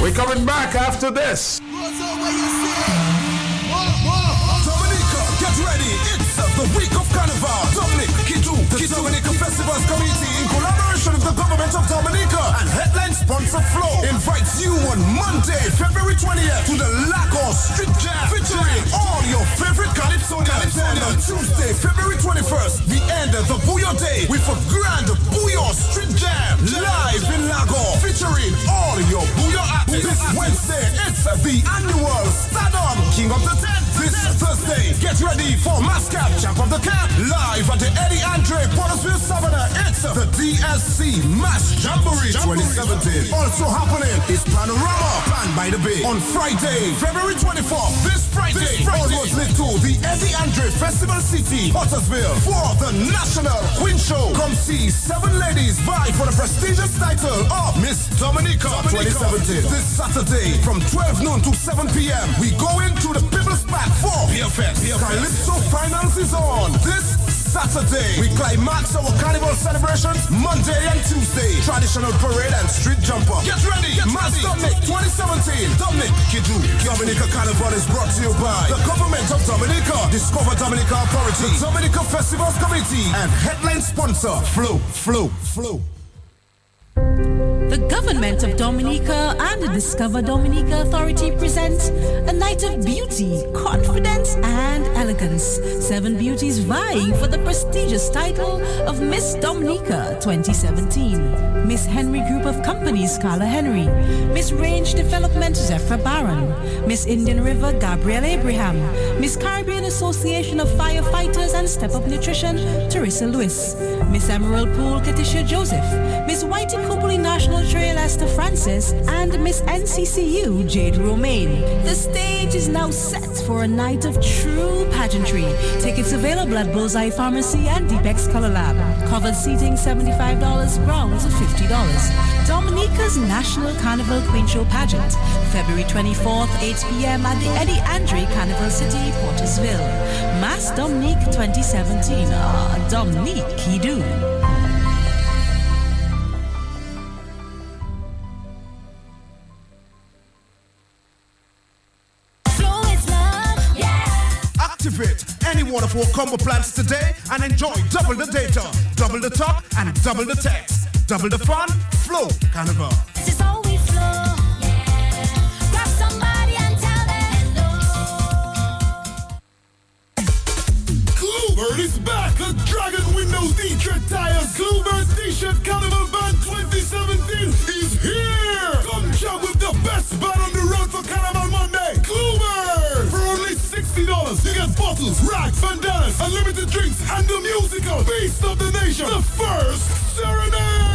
We're coming back after this. Dominica, get ready. It's the week of Carnival. Dominica, the Dominica Festivals Committee, in collaboration with the government of Dominica and headline sponsor Flow, invites you on Monday, February 20th to the Lagos Street Jam, featuring all your favorite Calypsonians. And on Tuesday, February 21st, we end the Bouillon Day with a grand Bouillon Street Jam live in Lagos, featuring all your Bouillon acts. This Wednesday, it's the annual Stardom King of the Tent. This Thursday, get ready for Mascap Champ of the Camp live at the Eddie Andre Portersville Savannah. It's the DSC Mass Jamboree 2017. Also happening is Panorama Planned by the Bay on Friday, February 24th. This Friday, almost lit to the Eddie Andre Festival City, Portersville, for the National Queen Show. Come see 7 ladies vie for the prestigious title of Miss Dominica 2017. This Saturday from 12 noon to 7 p.m. we go into the People's Park for Beer Fest. Calypso Finals is on this Saturday. We climax our Carnival celebrations Monday and Tuesday. Traditional parade and street jumper. Get ready. Mass Dominic 2017. Dominic Kiju. Dominica Carnival is brought to you by the government of Dominica, Discover Dominica Authority, the Dominica Festivals Committee, and headline sponsor Flow. The government of Dominica and the Discover Dominica Authority present a night of beauty, confidence, and elegance. 7 beauties vying for the prestigious title of Miss Dominica 2017. Miss Henry Group of Companies, Carla Henry. Miss Range Development, Zephyr Barron. Miss Indian River, Gabrielle Abraham. Miss Caribbean Association of Firefighters and Step Up Nutrition, Teresa Lewis. Miss Emerald Pool, Katisha Joseph. Miss Whitey Copley National Trail, Esther Francis, and Miss NCCU, Jade Romaine. The stage is now set for a night of true pageantry. Tickets available at Bullseye Pharmacy and Deepex Color Lab. Covered seating $75, grounds of $50. Dominica's National Carnival Queen Show Pageant, February 24th, 8 p.m. at the Eddie Andre Carnival City, Portersville. Mass Dominique 2017. Dominique, he do. Activate any one of our combo plans today and enjoy double the data, double the talk, and double the text. Double the fun, Flow Carnival. This is how we flow. Yeah. Grab somebody and tell them hello. Bluebird is back. The Dragon Windows D-Tread Tires Bluebird T-shirt Carnival Band 2017 is here. Come jump with the best band on the road for Carnival Monday. Bluebird. For only $60, you get bottles, racks, bandanas, unlimited drinks, and the musical Beast of the Nation. The first Serenade.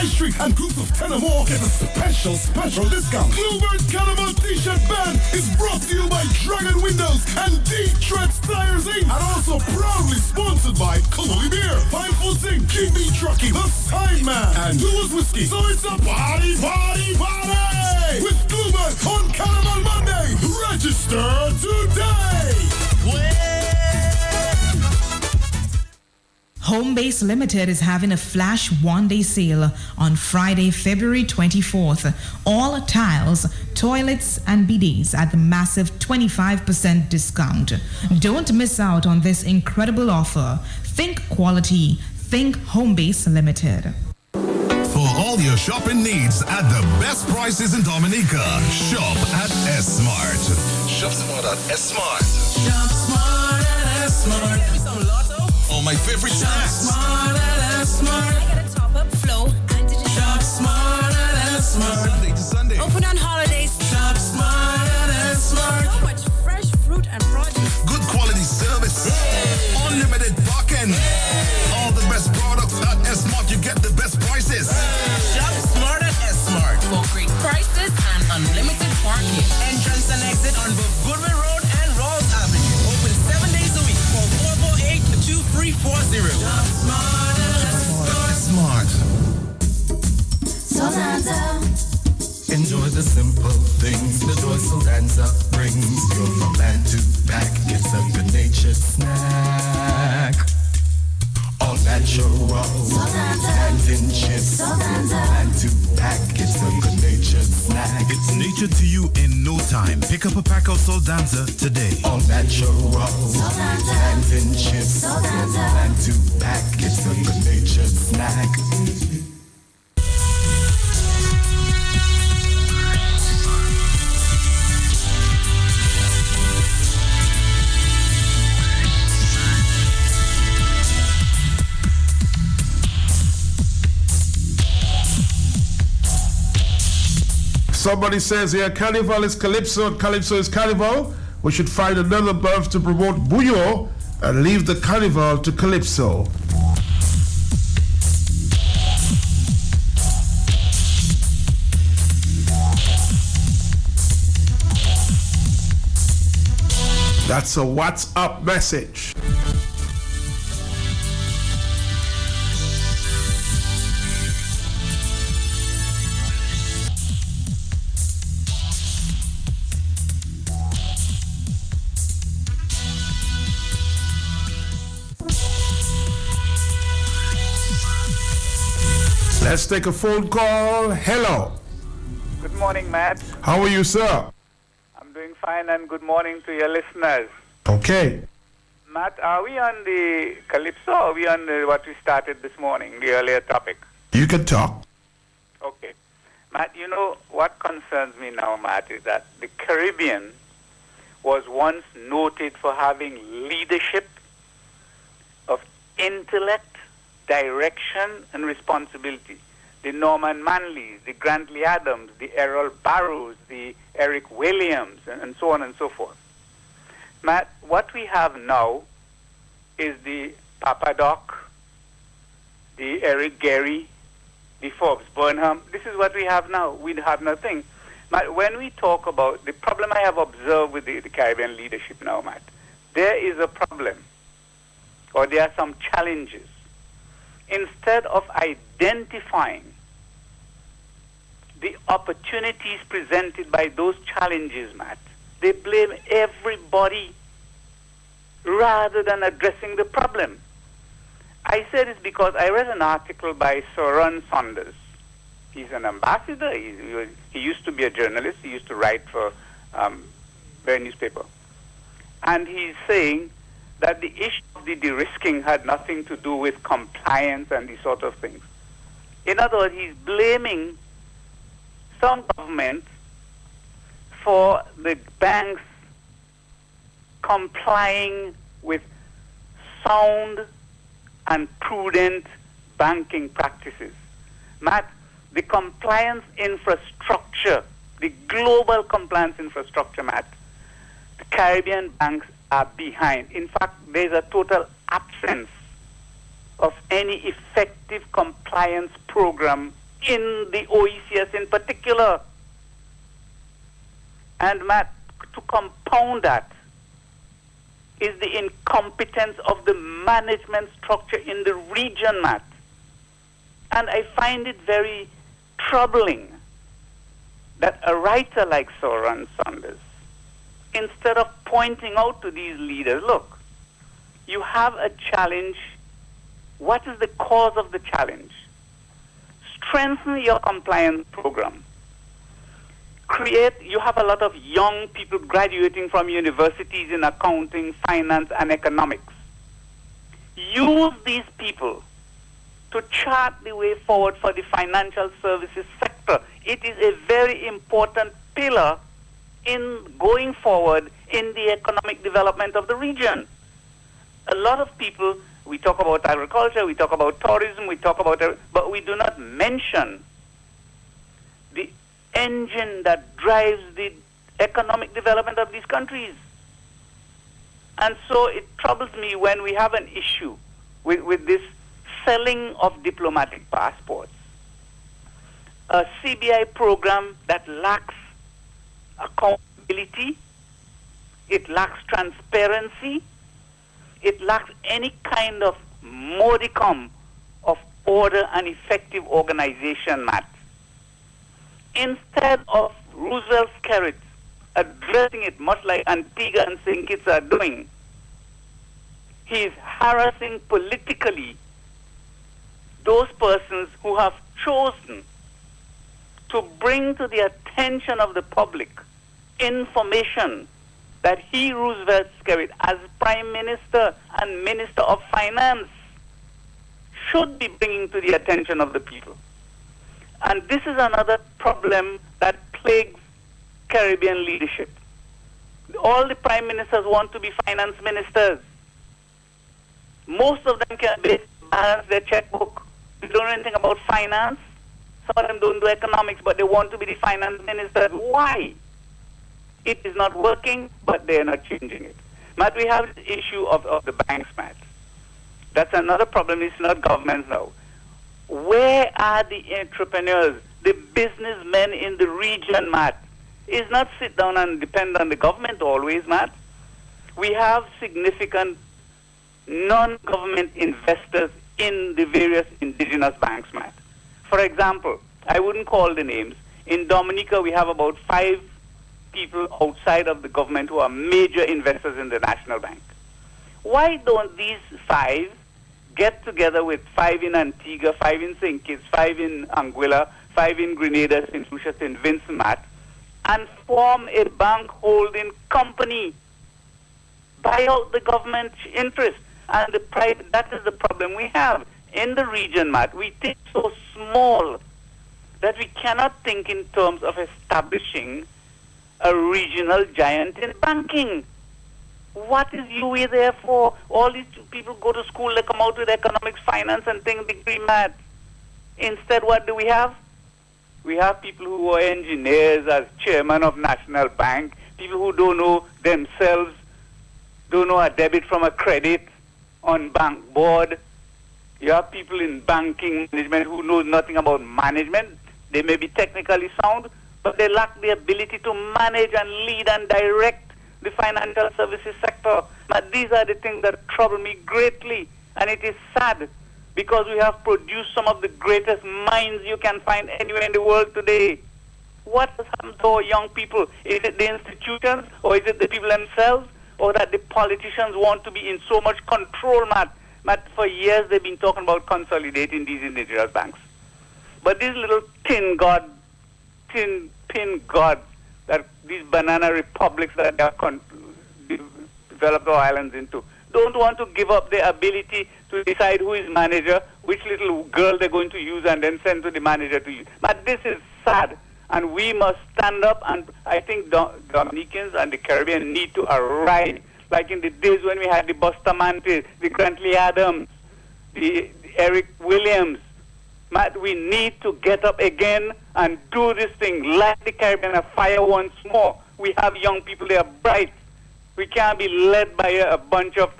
High Street and groups of 10 or more get a special discount. Bluebird Carnival T-shirt band is brought to you by Dragon Windows and D-Tread Tires Inc. And also proudly sponsored by Colony Beer, Fine Foods Inc., GB Trucking, The Sideman, and Lewis Whiskey. So it's a party with Bluebird on Carnival Monday. Register today. Homebase Limited is having a flash one-day sale on Friday, February 24th. All tiles, toilets, and bidets at the massive 25% discount. Don't miss out on this incredible offer. Think quality. Think Homebase Limited. For all your shopping needs at the best prices in Dominica, shop at S-Mart. Shop smart at S-Mart. Shop smart at S-Mart. Get me some Lotto. All my favorite snacks. Shop smart at S-Mart. I get a top-up flow. Shop smart at S-Mart. Sunday to Sunday. Open on holidays. Shop smart at S-Mart. So much fresh fruit and produce. Good quality service. Unlimited parking. All the best products at S-Mart. You get the best prices. Shop smart at S-Mart. For great prices and unlimited parking. Entrance and exit on both Goodwin Road and Rawls Avenue. Open 7 days a week. Call 448-2340. Shop smart at S-Mart. Enjoy the simple things the joy Soldanza brings. Go from land to back, it's a good natured snack. All natural, and in chips. Land to pack, it's a good natured snack. It's nature to you in no time. Pick up a pack of Soldanza today. All natural, and in chips. Land to pack, it's a good natured snack. Somebody says here, Carnival is Calypso and Calypso is Carnival. We should find another birth to promote Buyo and leave the Carnival to Calypso. That's a WhatsApp message. Let's take a phone call. Hello. Good morning, Matt. How are you, sir? I'm doing fine, and good morning to your listeners. Okay. Matt, are we on the Calypso or are we on what we started this morning, the earlier topic? You can talk. Okay. Matt, you know, what concerns me now, Matt, is that the Caribbean was once noted for having leadership of intellect, direction, and responsibility. The Norman Manleys, the Grantley Adams, the Errol Barrows, the Eric Williams, and so on and so forth. Matt, what we have now is the Papa Doc, the Eric Gary, the Forbes Burnham. This is what we have now. We have nothing. Matt, when we talk about the problem I have observed with the Caribbean leadership now, Matt, there is a problem, or there are some challenges. Instead of identifying the opportunities presented by those challenges, Matt, they blame everybody rather than addressing the problem. I say this because I read an article by Sir Ron Saunders. He's an ambassador. He used to be a journalist. He used to write for their newspaper. And he's saying that the issue of the de-risking had nothing to do with compliance and these sort of things. In other words, he's blaming some government for the banks complying with sound and prudent banking practices. Matt, the compliance infrastructure, the global compliance infrastructure, Matt, the Caribbean banks are behind. In fact, there's a total absence of any effective compliance program in the OECS in particular. And Matt, to compound that is the incompetence of the management structure in the region, Matt. And I find it very troubling that a writer like Soren Saunders, instead of pointing out to these leaders, look, you have a challenge. What is the cause of the challenge? Strengthen your compliance program. You have a lot of young people graduating from universities in accounting, finance, and economics. Use these people to chart the way forward for the financial services sector. It is a very important pillar in going forward in the economic development of the region. A lot of people, we talk about agriculture, we talk about tourism, but we do not mention the engine that drives the economic development of these countries. And so it troubles me when we have an issue with this selling of diplomatic passports. A CBI program that lacks accountability, it lacks transparency, it lacks any kind of modicum of order and effective organization, Matt. Instead of Roosevelt's carrot addressing it much like Antigua and St. Kitts are doing, he is harassing politically those persons who have chosen to bring to the attention of the public information that he, Roosevelt Skerrit, as Prime Minister and Minister of Finance, should be bringing to the attention of the people. And this is another problem that plagues Caribbean leadership. All the prime ministers want to be finance ministers. Most of them can balance their checkbook. They don't know anything about finance. Some of them don't do economics, but they want to be the finance ministers. Why? It is not working, but they are not changing it. Matt, we have the issue of the banks, Matt. That's another problem. It's not governments now. Where are the entrepreneurs, the businessmen in the region, Matt? It's not sit down and depend on the government always, Matt. We have significant non-government investors in the various indigenous banks, Matt. For example, I wouldn't call the names. In Dominica, we have about 5 people outside of the government who are major investors in the National Bank. Why don't these 5 get together with 5 in Antigua, 5 in St. Kitts, 5 in Anguilla, 5 in Grenada, St. Lucia, St. Vincent, Matt, and form a bank holding company, buy out the government interest, and the private. That is the problem we have in the region, Matt. We think so small that we cannot think in terms of establishing a regional giant in banking. What is UA there for? All these people go to school, they come out with economics, finance, and things degree, Matt. Instead, what do we have? We have people who are engineers as chairman of National Bank, people who don't know themselves, don't know a debit from a credit on bank board. You have people in banking management who know nothing about management. They may be technically sound, but they lack the ability to manage and lead and direct the financial services sector. But these are the things that trouble me greatly, and it is sad because we have produced some of the greatest minds you can find anywhere in the world today. What has happened to our young people? Is it the institutions, or is it the people themselves, or that the politicians want to be in so much control, Matt? Matt, for years they've been talking about consolidating these indigenous banks. But these little pin gods, that these banana republics that they have developed our islands into, don't want to give up their ability to decide who is manager, which little girl they're going to use, and then send to the manager to use. But this is sad, and we must stand up, and I think Dominicans and the Caribbean need to arise, like in the days when we had the Bustamante, the Grantley Adams, the Eric Williams. Matt, we need to get up again and do this thing, light the Caribbean afire once more. We have young people, they are bright. We can't be led by a bunch of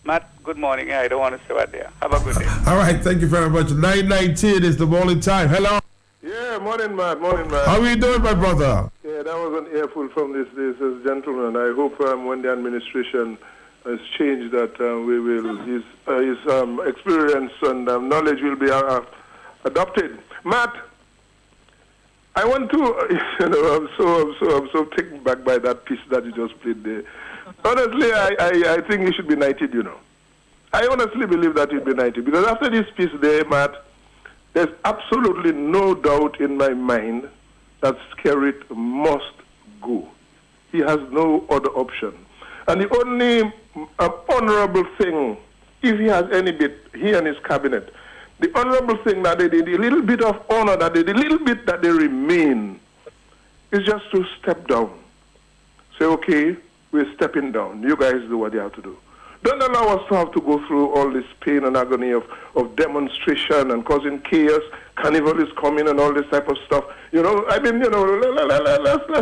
Matt, good morning. I don't want to say what there. Have a good day. All right, thank you very much. 9:19 is the morning time. Hello. Yeah, morning, Matt. Morning, Matt. How are you doing, my brother? Yeah, that was an earful from this gentleman. I hope when the administration has changed that his experience and knowledge will be adopted. Matt, I want to, I'm so taken back by that piece that you just played there. Honestly, I think he should be knighted, I honestly believe that he'll be knighted because after this piece there, Matt, there's absolutely no doubt in my mind that Skerrit must go. He has no other option. And the only honorable thing, if he has any bit, he and his cabinet, the honorable thing that they did, the little bit of honor that they did, the little bit that they remain, is just to step down. Say, okay, we're stepping down. You guys do what you have to do. Don't allow us to have to go through all this pain and agony of demonstration and causing chaos. Carnival is coming and all this type of stuff. Let's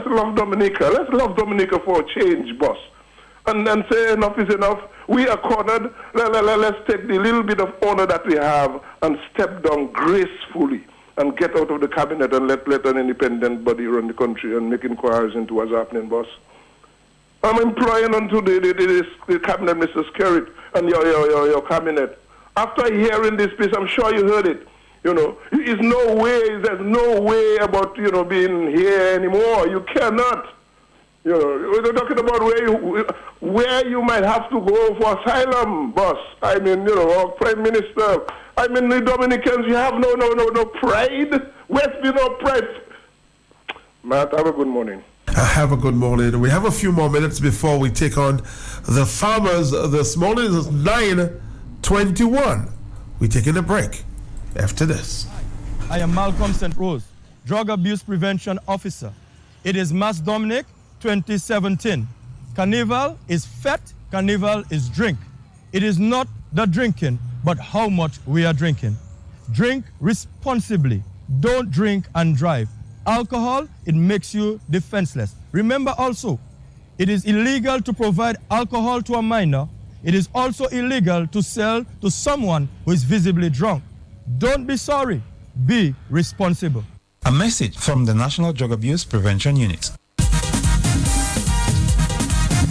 love Dominica. Let's love Dominica for a change, boss. And then say enough is enough. We are cornered. Let's take the little bit of honor that we have and step down gracefully and get out of the cabinet and let an independent body run the country and make inquiries into what's happening, boss. I'm imploring onto the cabinet, Mr. Skerrit, and your cabinet. After hearing this piece, I'm sure you heard it. There's no way about, being here anymore. You cannot. We're talking about where you might have to go for asylum, boss. I mean, our Prime Minister. I mean, the Dominicans, you have no pride. Where's be no pride? Matt, have a good morning. Have a good morning. We have a few more minutes before we take on the farmers. This morning is 9:21. We're taking a break after this. I am Malcolm St. Rose, Drug Abuse Prevention Officer. It is Mass Dominic 2017. Carnival is fat, Carnival is drink. It is not the drinking, but how much we are drinking. Drink responsibly. Don't drink and drive. Alcohol, it makes you defenseless. Remember also, it is illegal to provide alcohol to a minor. It is also illegal to sell to someone who is visibly drunk. Don't be sorry. Be responsible. A message from the National Drug Abuse Prevention Unit.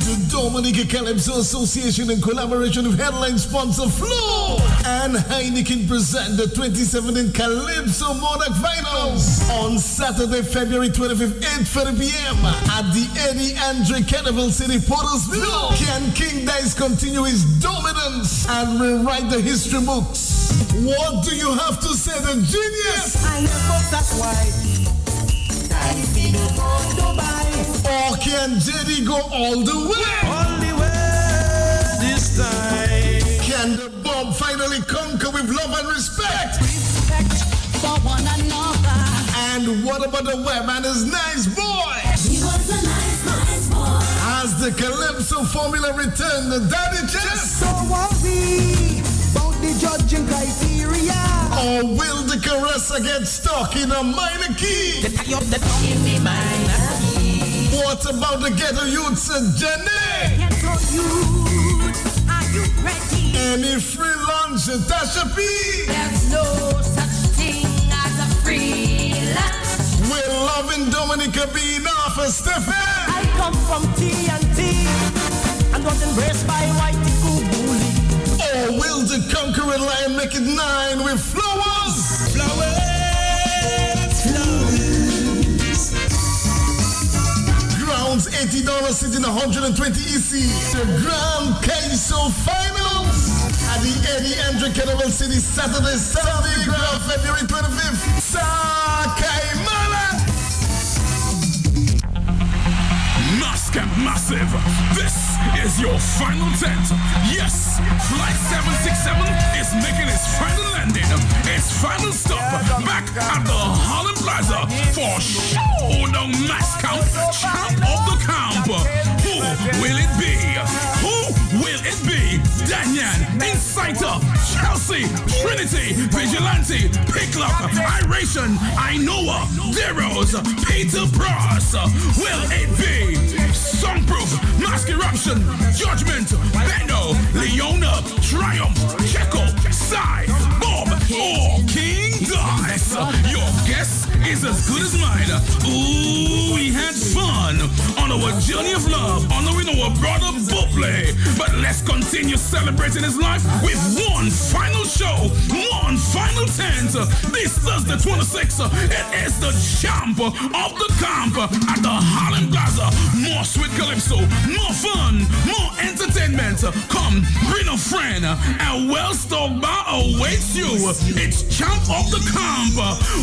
The Dominica Calypso Association in collaboration with headline sponsor Flow and Heineken present the 2017 Calypso Modak Finals on Saturday, February 25th, 8:30 p.m. at the Eddie Andre Carnival City Portersville. Can King Dice continue his dominance and rewrite the history books? What do you have to say, the genius? I hear folks that's why. Or can JD go all the way? All the way this time. Can the bomb finally conquer with love and respect? Respect for one another. And what about the web and his nice boy? He was a nice boy. As the Calypso formula returned, the daddy chest. So are we about the judging criteria? Or will the caressa get stuck in a minor key? The tie up the tongue in the minor key. What about the ghetto youths and Jenny? Ghetto youths, are you ready? Any free lunch, Tasha P? There's no such thing as a free lunch. We're loving Dominica being off a Stephen. I come from TNT and was embraced by Whitey Kubuli. Or will the conquering lion make it 9 with flowers? Flowers, flowers. Grounds $80 sitting 120 EC. The Grand Queso Finals at the Eddie Andre Carnival City Saturday, February 25th. Sakaimala. Mascap Massive, this is your final tent. Yes, Flight 767 is making its final landing, its final stop back at the Holland Plaza for Showdown Mass Count, Champ of the Camp. Who will it be? Who will it be? Danyan, Inciter, Chelsea, Trinity, Vigilante, Picklock, Iration, Inoa, Zeros, Peter Bros. Will it be Songproof, Mask Eruption, Judgment, Beno, Leona, Triumph, Checo, Sai, Bob, or King Dice. Your guess is as good as mine. Ooh, we had fun on our journey of love, honoring our brother Buble. But let's continue celebrating his life with one final show, one final tent. This Thursday 26th, it is the champ of the camp at the Harlem Plaza. More sweet calypso, more fun, more entertainment. Come, bring a friend, and well-stocked bar awaits you. It's champ of the camp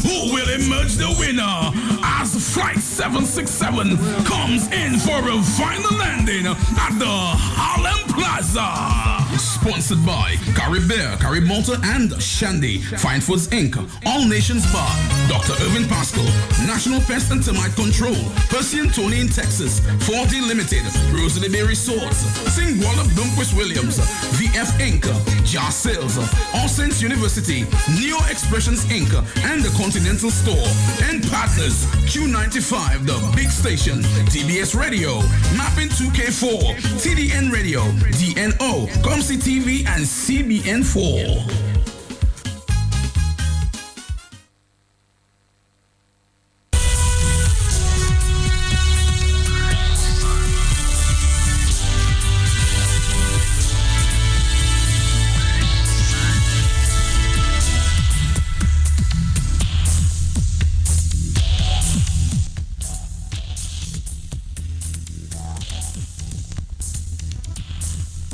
who will emerge the winner as Flight 767 comes in for a final landing at the Harlem Plaza. Sponsored by Caribbean, Carimalta, and Shandy. Fine Foods Inc., All Nations Bar, Dr. Irvin Pascal, National Pest and Termite Control, Percy and Tony in Texas, 4D Limited, Rose of the Bay Resorts, Sing Waller Blomquist Williams, VF Inc., Jar Sales, All Saints University, Neo Expressions Inc., and the Continental Store. And partners, Q95, the big station, TBS Radio, Mapping 2K4, TDN Radio, DNO, Comsi TV, and CBN4.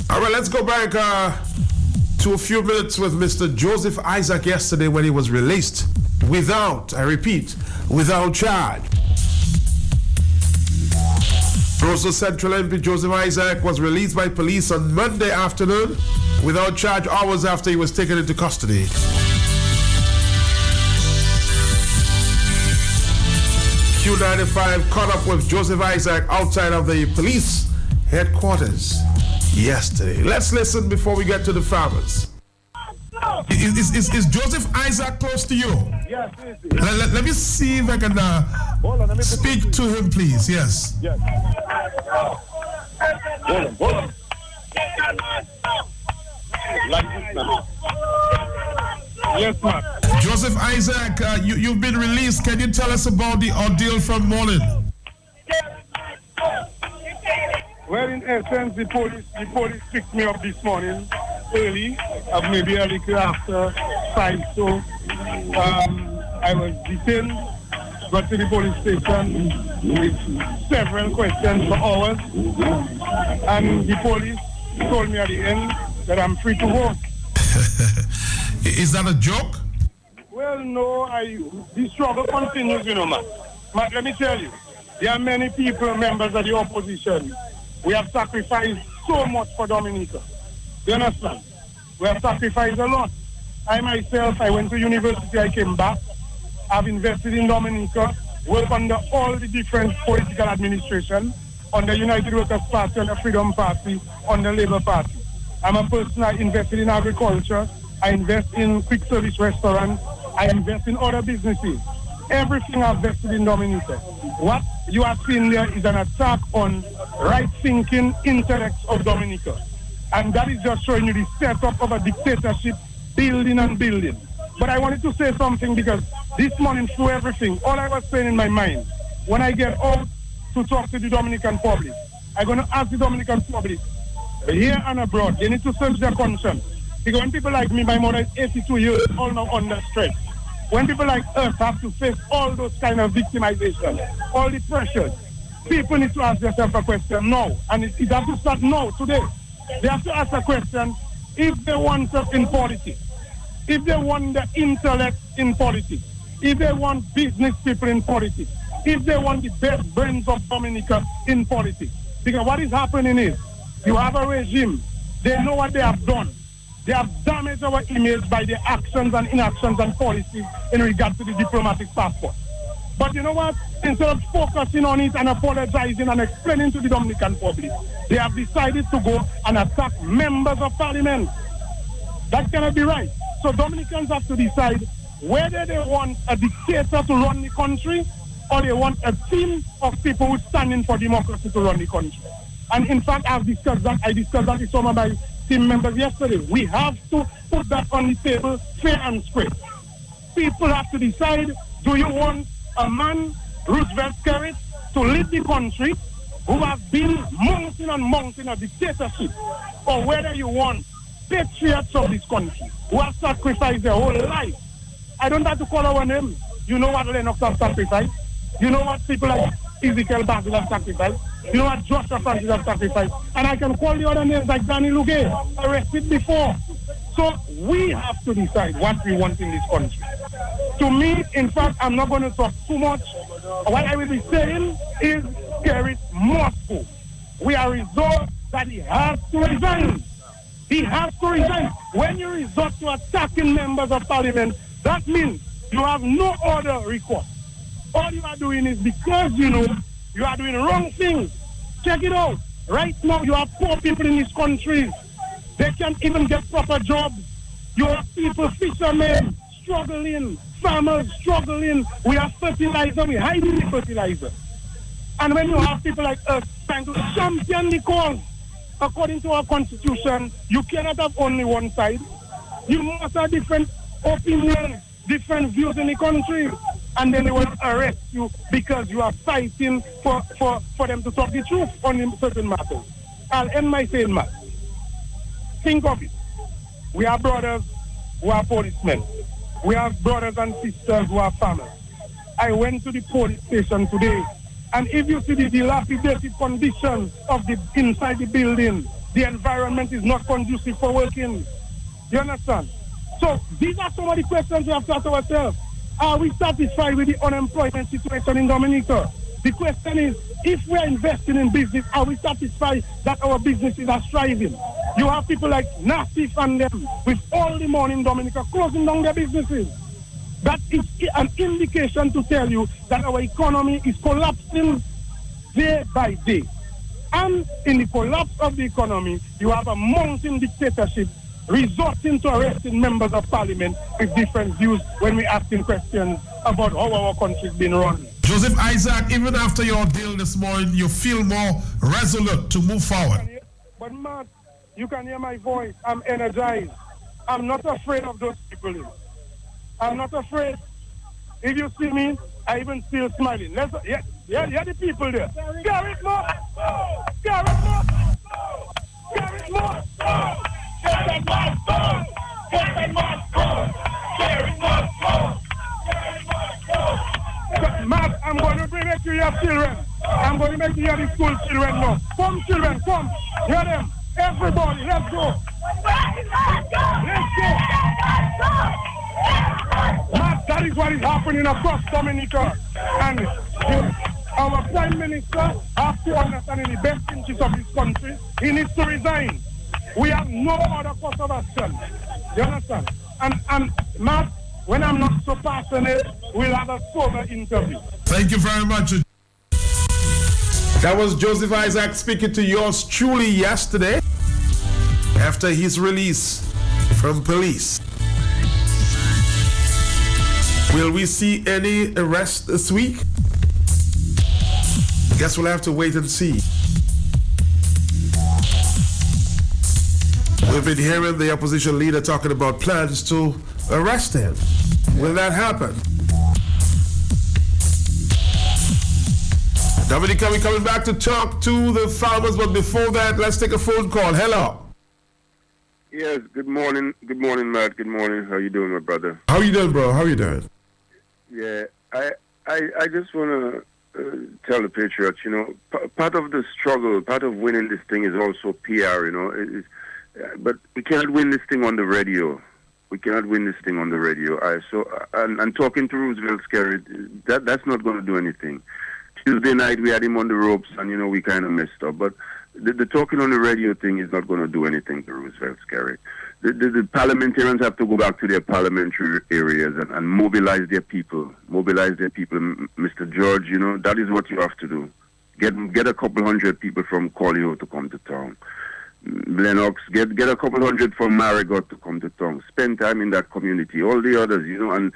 All right, let's go back to a few minutes with Mr. Joseph Isaac yesterday when he was released without, I repeat, without charge. Roseau Central MP Joseph Isaac was released by police on Monday afternoon without charge hours after he was taken into custody. Q95 caught up with Joseph Isaac outside of the police headquarters yesterday. Let's listen before we get to the farmers. Is Joseph Isaac close to you? Yes, let me see if I can speak to him, please. Yes. Yes. Hold on. Like this now. Yes, ma'am. Joseph Isaac, you've been released. Can you tell us about the ordeal from morning? Well, in essence, the police picked me up this morning early, maybe a little after 5. So I was detained, got to the police station with several questions for hours, and the police told me at the end that I'm free to go. Is that a joke? Well, no, the struggle continues, you know, man. But let me tell you, there are many people, members of the opposition. We have sacrificed so much for Dominica. You understand? We have sacrificed a lot. I myself, I went to university, I came back. I've invested in Dominica, worked under all the different political administration, on the United Workers' Party, on the Freedom Party, on the Labour Party. I'm a person that invested in agriculture. I invest in quick service restaurants. I invest in other businesses. Everything I've invested in Dominica. What you are seeing there is an attack on right-thinking intellects of Dominica. And that is just showing you the setup of a dictatorship, building and building. But I wanted to say something because this morning through everything, all I was saying in my mind, when I get out to talk to the Dominican public, I'm going to ask the Dominican public, here and abroad, they need to search their conscience. Because when people like me, my mother is 82 years old now under stress. When people like us have to face all those kind of victimization, all the pressures, people need to ask themselves a question now. And it has to start now, today. They have to ask a question if they want us in politics, if they want the intellect in politics, if they want business people in politics, if they want the best brains of Dominica in politics. Because what is happening is, you have a regime, they know what they have done. They have damaged our image by their actions and inactions and policies in regard to the diplomatic passport. But you know what? Instead of focusing on it and apologizing and explaining to the Dominican public, they have decided to go and attack members of parliament. That cannot be right. So Dominicans have to decide whether they want a dictator to run the country or they want a team of people who are standing for democracy to run the country. And in fact, I discussed that with some of my team members yesterday. We have to put that on the table fair and square. People have to decide, do you want a man, Roosevelt Skerrit, to lead the country who has been mounting and mounting a dictatorship, or whether you want patriots of this country who have sacrificed their whole life. I don't have to call our names. You know what Lennox have sacrificed. You know what people like Ezekiel Basil have sacrificed. You know what Joshua Francis have sacrificed. And I can call the other names like Danny Lugay, arrested before. So we have to decide what we want in this country. To me, in fact, I'm not going to talk too much. What I will be saying is Skerrit must go. We are resolved that he has to resign. He has to resign. When you resort to attacking members of parliament, that means you have no other recourse. All you are doing is because you know you are doing wrong things. Check it out. Right now, you have poor people in this country. They can't even get proper jobs. You have people, fishermen, struggling, farmers struggling. We have fertilizer, we hiding the fertilizer. And when you have people like us trying to champion the cause, according to our constitution, you cannot have only one side. You must have different opinions, different views in the country. And then they will arrest you because you are fighting for them to talk the truth on certain matters. I'll end my saying, Matt. Think of it. We are brothers who are policemen. We have brothers and sisters who are farmers. I went to the police station today, and if you see the dilapidated condition of the inside the building, the environment is not conducive for working. You understand? So these are some of the questions we have to ask ourselves. Are we satisfied with the unemployment situation in Dominica? The question is, if we are investing in business, are we satisfied that our businesses are thriving? You have people like Nassif and them with all the money in Dominica closing down their businesses. That is an indication to tell you that our economy is collapsing day by day. And in the collapse of the economy, you have a mounting dictatorship resorting to arresting members of parliament with different views when we asking questions about how our country is being run. Joseph Isaac, even after your deal this morning, you feel more resolute to move forward. But Matt, you can hear my voice. I'm energized. I'm not afraid of those people. I'm not afraid. If you see me, I even still smiling. Yeah, the people there. Skerrit more! Skerrit more! Skerrit more! Skerrit must go! Skerrit must go! Skerrit must go! Skerrit must go! Matt, I'm going to bring it to your children. I'm going to make you hear the school children now. Come, children, come. Hear them. Everybody, let's go. Let's go. Matt, that is what is happening across Dominica. And our Prime Minister has to understand in the best interest of this country, he needs to resign. We have no other course of action. You understand? And Matt, when I'm not so passionate, we'll have a sober interview. Thank you very much. That was Joseph Isaac speaking to yours truly yesterday after his release from police. Will we see any arrests this week? Guess we'll have to wait and see. We've been hearing the opposition leader talking about plans to arrest him. Will that happen? Dominica, we're coming back to talk to the farmers, but before that, let's take a phone call. Hello. Yes, good morning. Good morning, Matt. Good morning. How you doing, my brother? How you doing, bro? How you doing? Yeah, I just want to tell the Patriots, you know, part of the struggle, part of winning this thing is also PR, you know. But we cannot win this thing on the radio. We cannot win this thing on the radio. And talking to Roosevelt Skerrit, that's not going to do anything. Tuesday night we had him on the ropes, and you know we kind of messed up. But the talking on the radio thing is not going to do anything to Roosevelt Skerrit. The parliamentarians have to go back to their parliamentary areas and mobilize their people. Mobilize their people, Mr. George. You know that is what you have to do. Get a couple hundred people from Collio to come to town. Lennox, get a couple hundred from Marigot to come to town. Spend time in that community. All the others, you know, and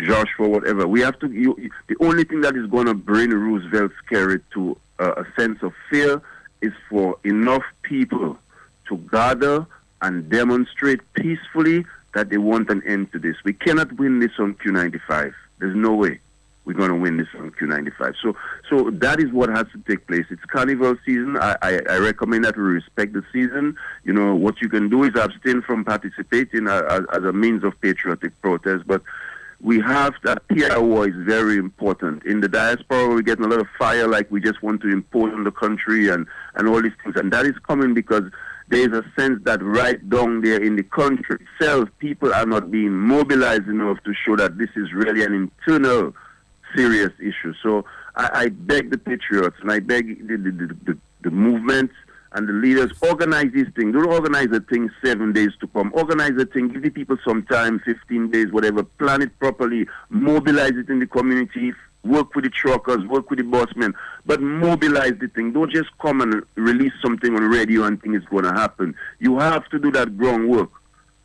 Joshua, whatever. We have to. The only thing that is going to bring Roosevelt Skerrit to a sense of fear is for enough people to gather and demonstrate peacefully that they want an end to this. We cannot win this on Q95. There's no way we're going to win this on Q95. So that is what has to take place. It's Carnival season. I recommend that we respect the season. You know, what you can do is abstain from participating as a means of patriotic protest, but we have that PR war is very important. In the diaspora, we're getting a lot of fire, like we just want to impose on the country and all these things. And that is coming because there is a sense that right down there in the country itself, people are not being mobilized enough to show that this is really an internal serious issue. So I beg the patriots and I beg the movements and the leaders, organize these things. Don't organize a thing 7 days to come. Organize a thing, give the people some time, 15 days, whatever. Plan it properly. Mobilize it in the community. Work with the truckers, work with the bossmen. But mobilize the thing. Don't just come and release something on radio and think it's going to happen. You have to do that groundwork.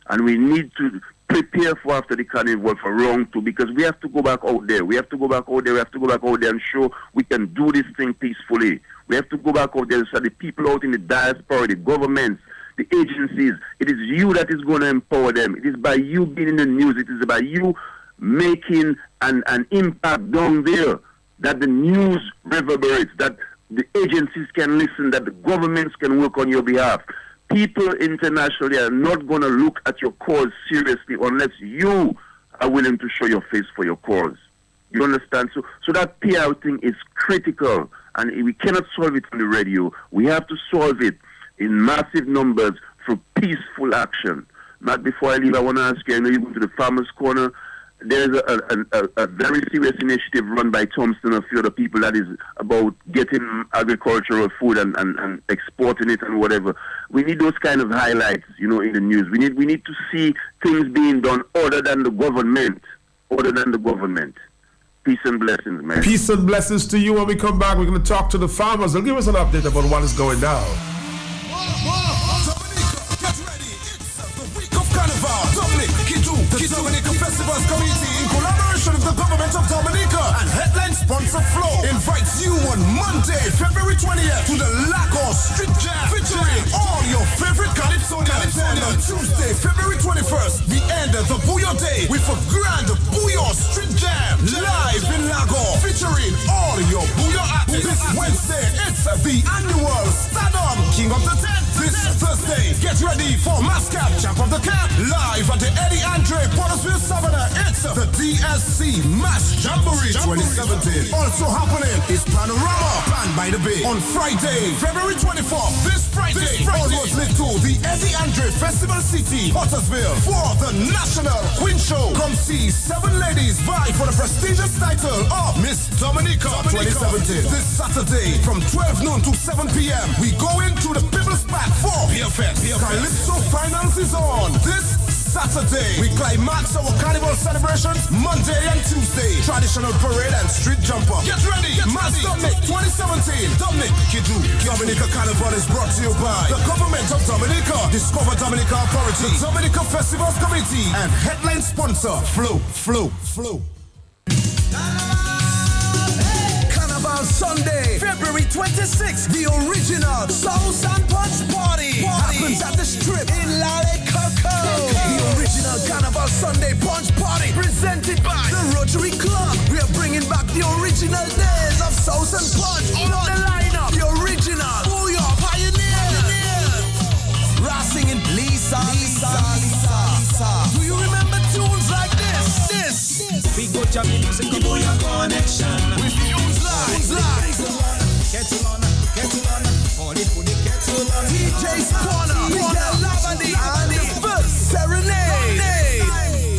And we need to prepare for after the Carnival for round 2 because we have to go back out there. We have to go back out there. We have to go back out there and show we can do this thing peacefully. We have to go back out there so the people out in the diaspora, the governments, the agencies, it is you that is going to empower them. It is by you being in the news. It is by you making an impact down there that the news reverberates, that the agencies can listen, that the governments can work on your behalf. People internationally are not going to look at your cause seriously unless you are willing to show your face for your cause. You understand? So that PR thing is critical, and we cannot solve it on the radio. We have to solve it in massive numbers through peaceful action. Matt, before I leave, I want to ask you, I know you go to the Farmers Corner. There's a very serious initiative run by Thompson and a few other people that is about getting agricultural food and exporting it and whatever. We need those kind of highlights, you know, in the news. We need to see things being done other than the government. Peace and blessings, man. Peace and blessings to you. When we come back, we're going to talk to the farmers. They'll give us an update about what is going down. The Dominica Festivals Committee, in collaboration with the government of Dominica and headline sponsor Flow, invites you on Monday, February 20th to the Lagos Street Jam, featuring all your favorite Calypsonians. And on Tuesday, February 21st, the end of the Booyah Day with a grand Booyah Street Jam live in Lagos, featuring all your Booyah artists. This Wednesday, it's the annual Stardom King of the Tent. This Thursday, get ready for Mascap Champ of the Camp live at the Eddie Andre Portersville Savannah. It's the DSC Mass Jamboree 2017. Also happening is Panorama Planned by the Bay on Friday, February 24th. This Friday, almost lit to the Eddie Andre Festival City, Portersville for the National Queen Show. Come see 7 ladies vie for the prestigious title of Miss Dominica 2017. This Saturday from 12 noon to 7 p.m. we go into the People's Park for Beer Fest. Calypso Finals is on this Saturday. We climax our Carnival celebrations Monday and Tuesday. Traditional parade and street jumper. Get ready! Mass Dominic 2017. Dominic Kiju. Dominica Carnival is brought to you by the government of Dominica, Discover Dominica Authority, the Dominica Festivals Committee, and headline sponsor Flow. Sunday, February 26th, the original Soul and Punch Party happens at the Strip in Lale Coco. The original Carnival Sunday Punch Party presented by the Rotary Club. We are bringing back the original days of Soul and Punch. On the lineup, the original Booyah Pioneer. Racing in Lisa. Do you remember tunes like this? We go to music, the Booyah Connection. With tunes like Kettle on, hold it for the kettle on. DJ's Corner, Lavandi, and the first Serenade.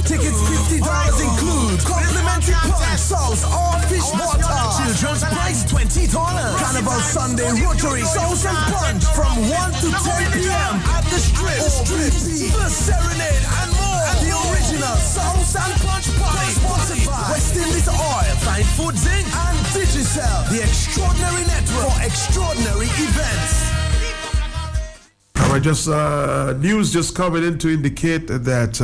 Tickets $50 include complimentary punch, sauce, or fish water. Children's price $20. Carnival Sunday Rotary Sauce and Punch from 1 to 10 p.m. at the Strip. First Serenade and more. And the original Sauce and Punch Party sponsored by West Indies Oil, Fine Foods Inc. and Digicel, the extraordinary network for extraordinary events. News just coming in to indicate that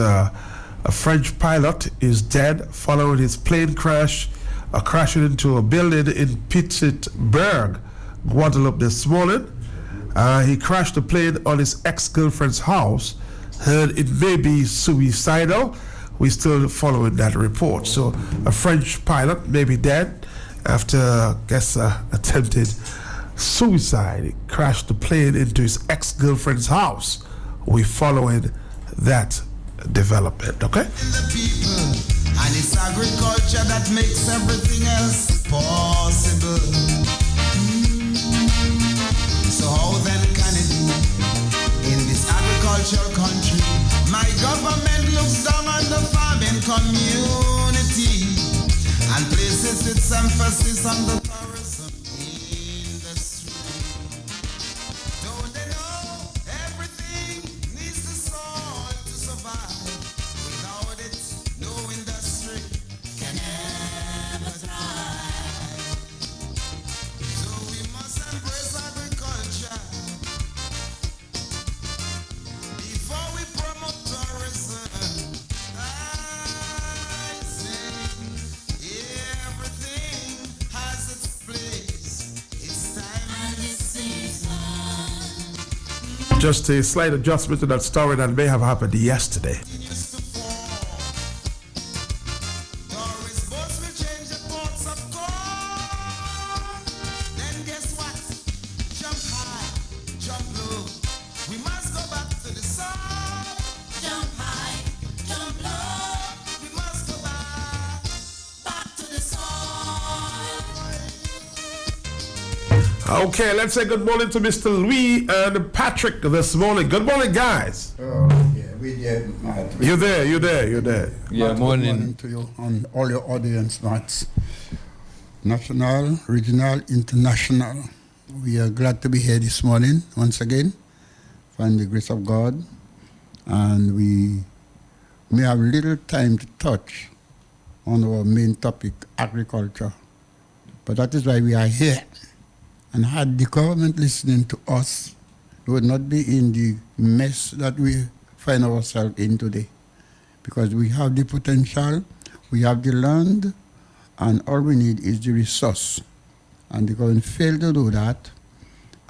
a French pilot is dead following his plane crash, crashing into a building in Pittsburgh, Guadeloupe this morning. He crashed the plane on his ex-girlfriend's house. Heard it may be suicidal. We're still following that report. So a French pilot may be dead after, I guess, attempted suicide. He crashed the plane into his ex-girlfriend's house. We're following that development, okay? The people, and it's agriculture that makes everything else possible. So how then can it be in this agricultural country? My government looks down on the farming community and places its emphasis on the tourism industry. Don't they know everything needs the soil to survive? Without it, no industry can ever thrive. So we must embrace agriculture before we promote tourism. I say everything has its place. It's time and it's season. Just a slight adjustment to that story that may have happened yesterday. Tourist boats will change the ports of call. Then guess what? Jump high, jump low. We must go back to the sun. Jump high, jump low. We must go back to the sun. Okay, let's say good morning to Mr. Louis and Patrick this morning. Good morning, guys. You're there. Yeah, morning to you and all your audience, Matt. National, regional, international. We are glad to be here this morning once again, by the grace of God. And we may have little time to touch on our main topic, agriculture. But that is why we are here. And had the government listening to us, we would not be in the mess that we find ourselves in today. Because we have the potential, we have the land, and all we need is the resource. And the government failed to do that,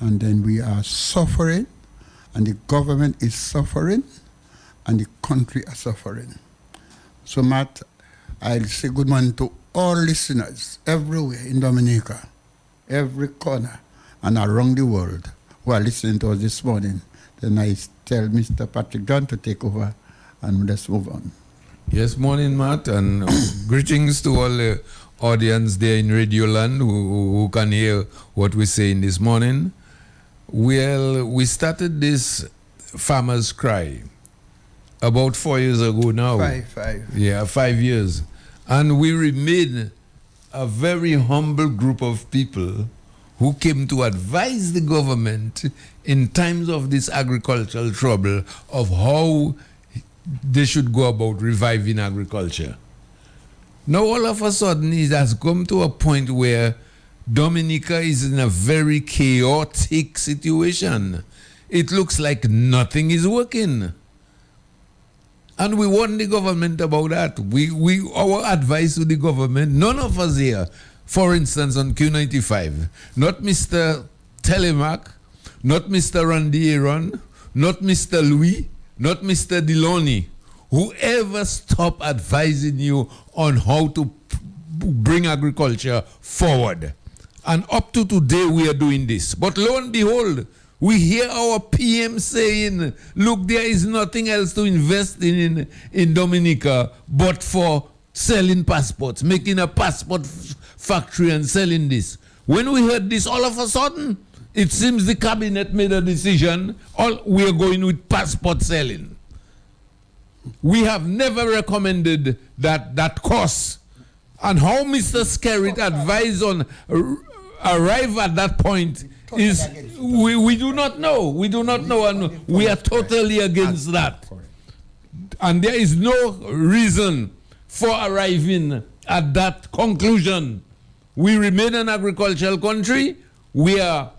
and then we are suffering, and the government is suffering, and the country is suffering. So, Matt, I'll say good morning to all listeners everywhere in Dominica, every corner, and around the world who are listening to us this morning. Then I tell Mr. Patrick John to take over, and let's move on. Yes, morning, Matt, and greetings to all the audience there in Radio Land who can hear what we're saying this morning. Well, we started this Farmer's Cry about 4 years ago now. Five. Yeah, 5 years. And we remain a very humble group of people who came to advise the government in times of this agricultural trouble of how they should go about reviving agriculture. Now all of a sudden it has come to a point where Dominica is in a very chaotic situation. It looks like nothing is working. And we warned the government about that. Our advice to the government, none of us here, for instance, on Q95, not Mr. Telemac, not Mr. Randy Aaron, not Mr. Louis, not Mr. Deloney, whoever stopped advising you on how to bring agriculture forward. And up to today, we are doing this. But lo and behold, we hear our PM saying, look, there is nothing else to invest in Dominica but for selling passports, making a passport factory and selling this. When we heard this, all of a sudden, it seems the cabinet made a decision, we are going with passport selling. We have never recommended that course. And how Mr. Skerritt advised on arrive at that point is we do not know. We do not know, and we are totally against that. And there is no reason for arriving at that conclusion. We remain an agricultural country. We are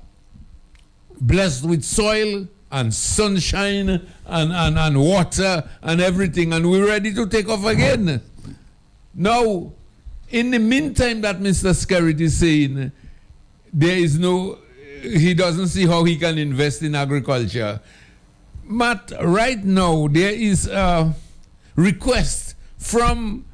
blessed with soil and sunshine and water and everything, and we're ready to take off again. Now, in the meantime that Mr. Skerritt is saying there is no he doesn't see how he can invest in agriculture. But right now, there is a request from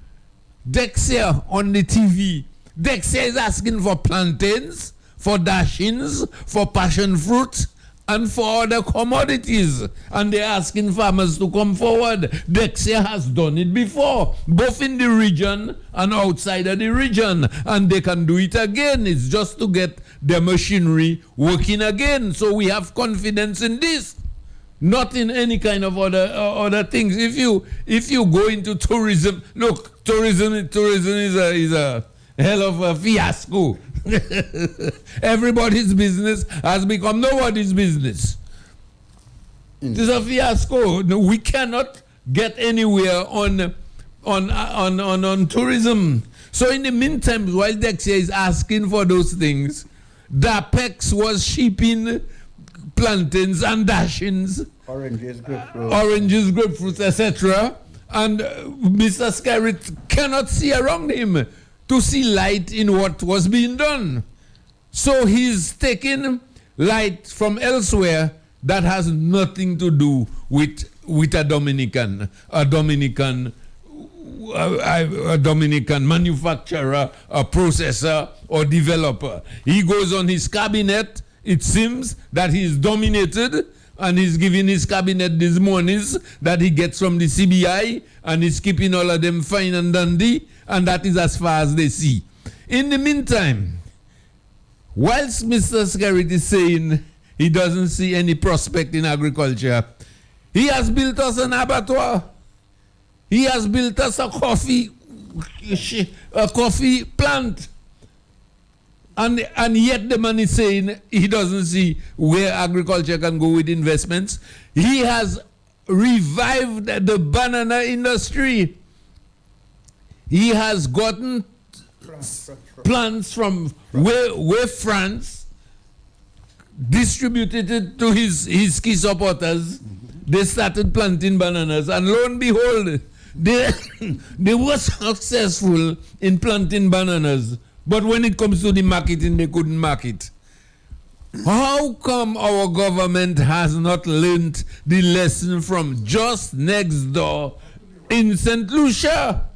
Dexia on the TV. Dexia is asking for plantains, for dashings, for passion fruit, and for other commodities. And they're asking farmers to come forward. Dexia has done it before, both in the region and outside of the region. And they can do it again. It's just to get the machinery working again. So we have confidence in this. Not in any kind of other things. If you go into tourism, look, tourism is a hell of a fiasco. Everybody's business has become nobody's business. It is a fiasco. No, we cannot get anywhere on tourism. So in the meantime, while Dexia is asking for those things, DAPEX was shipping plantains and dashings, oranges, grapefruits, etc. And Mr. Scarrett cannot see around him to see light in what was being done. So he's taking light from elsewhere that has nothing to do with a Dominican manufacturer, a processor, or developer. He goes on his cabinet. It seems that he's dominated, and he's giving his cabinet these monies that he gets from the CBI, and he's keeping all of them fine and dandy, and that is as far as they see. In the meantime, whilst Mr. Scarrett is saying he doesn't see any prospect in agriculture, he has built us an abattoir. He has built us a coffee plant. And yet the man is saying he doesn't see where agriculture can go with investments. He has revived the banana industry. He has gotten plants from where France distributed it to his key supporters. They started planting bananas, and lo and behold, they were successful in planting bananas. But when it comes to the marketing, they couldn't market. How come our government has not learned the lesson from just next door in St. Lucia?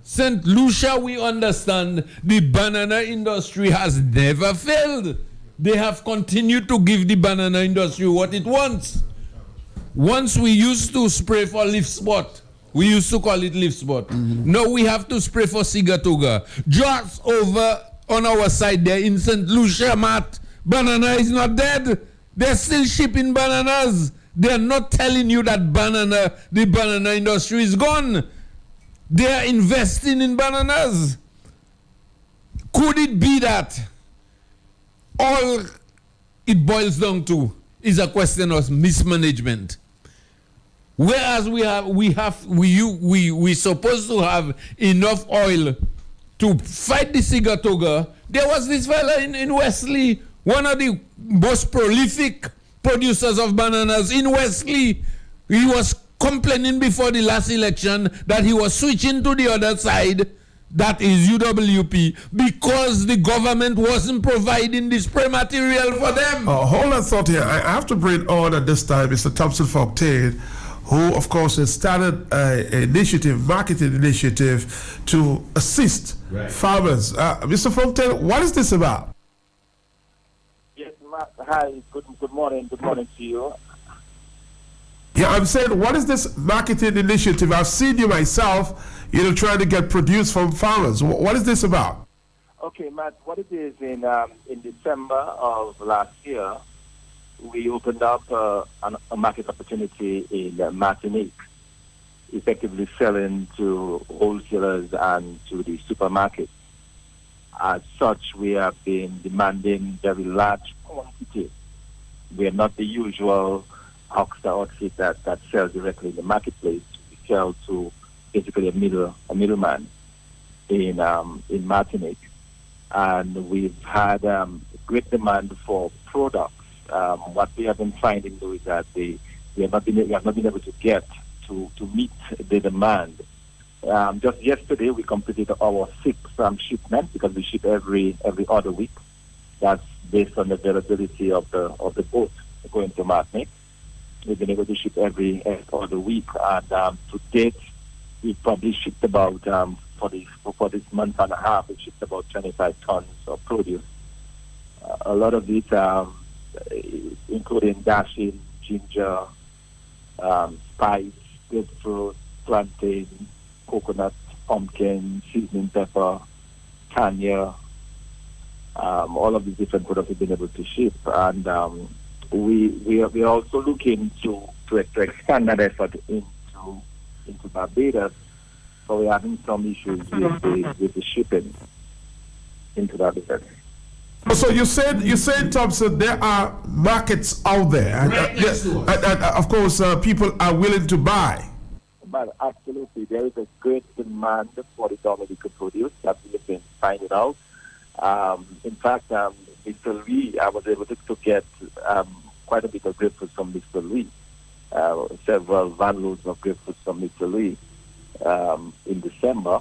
St. Lucia, we understand the banana industry has never failed. They have continued to give the banana industry what it wants. Once we used to spray for leaf spot. We used to call it leaf spot. Now we have to spray for sigatoga. Just over on our side there in St. Lucia, Matt, banana is not dead. They're still shipping bananas. They're not telling you that the banana industry is gone. They're investing in bananas. Could it be that all it boils down to is a question of mismanagement? Whereas we supposed to have enough oil to fight the sigatoga. There was this fella in Wesley, one of the most prolific producers of bananas in Wesley. He was complaining before the last election that he was switching to the other side, that is UWP, because the government wasn't providing the spray material for them. Hold on thought here. I have to bring on at this time Mr. Thompson Fontaine, who, of course, has started an marketing initiative to assist farmers. Mr. Fontaine, what is this about? Yes, Matt. Hi. Good morning. Good morning to you. Yeah, I'm saying, what is this marketing initiative? I've seen you myself, trying to get produce from farmers. What is this about? Okay, Matt. What it is, in December of last year, we opened up a market opportunity in Martinique, effectively selling to wholesalers and to the supermarkets. As such, we have been demanding very large quantities. We are not the usual Oxter outfit that sells directly in the marketplace. We sell to basically a middleman in Martinique, and we've had great demand for products. What we have been finding, though, is that we have not been able to get to meet the demand. Just yesterday, we completed our 6th shipment, because we ship every other week. That's based on the availability of the boat going to Martinique. We've been able to ship every other week, and to date, we've probably shipped about for this month and a half, we shipped about 25 tons of produce. A lot of it, including dashing, ginger, spice, grapefruit, plantain, coconut, pumpkin, seasoning pepper, tanya, all of these different products we've been able to ship, and we are also looking to expand that effort into Barbados. So we're having some issues with the shipping into Barbados. So you said, Thompson, there are markets out there, and, of course, people are willing to buy. But absolutely, there is a great demand for the Dominica produce that we have been finding out. In fact, Mr. Lee, I was able to get quite a bit of grapefruit from Mr. Lee, several van loads of grapefruit from Mr. Lee in December.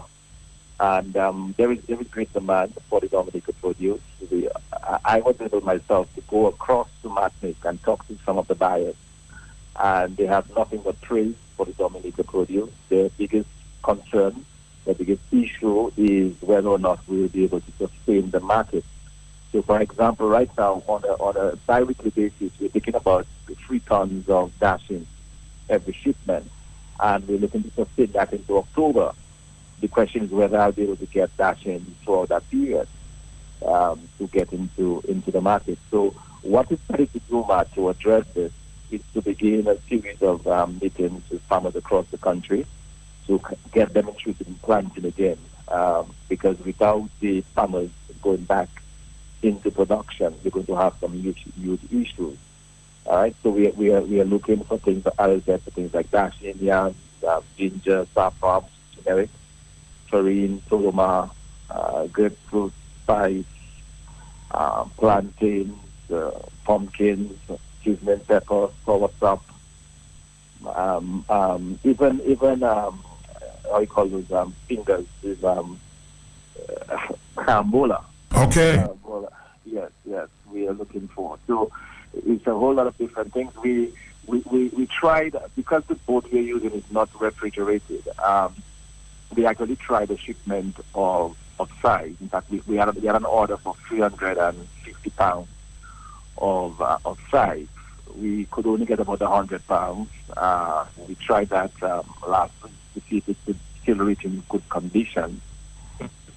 And there is great demand for the Dominica produce. I was able myself to go across to Martinique and talk to some of the buyers, and they have nothing but praise for the Dominica produce. Their biggest concern, the biggest issue is whether or not we will be able to sustain the market. So, for example, right now on a bi-weekly basis, we're taking about 3 tons of dashing every shipment, and we're looking to sustain that into October. The question is whether I'll be able to get dashing throughout that period to get into the market. So what is ready to do, Matt, to address this is to begin a series of meetings with farmers across the country to get them interested in planting again, because without the farmers going back into production, we're going to have some huge issues. All right, so we are looking for things for things like dashing, yams, ginger, saffron, generic, farine, toloma, grapefruit, spice, plantains, pumpkins, seasoning pepper, soursop, even how you call those fingers is carambola. Okay. Yes, we are looking for. So it's a whole lot of different things. We tried, because the boat we're using is not refrigerated. We actually tried a shipment of size. In fact, we had an order for 350 pounds of size. We could only get about 100 pounds. We tried that last week to see if it could still reach in good condition.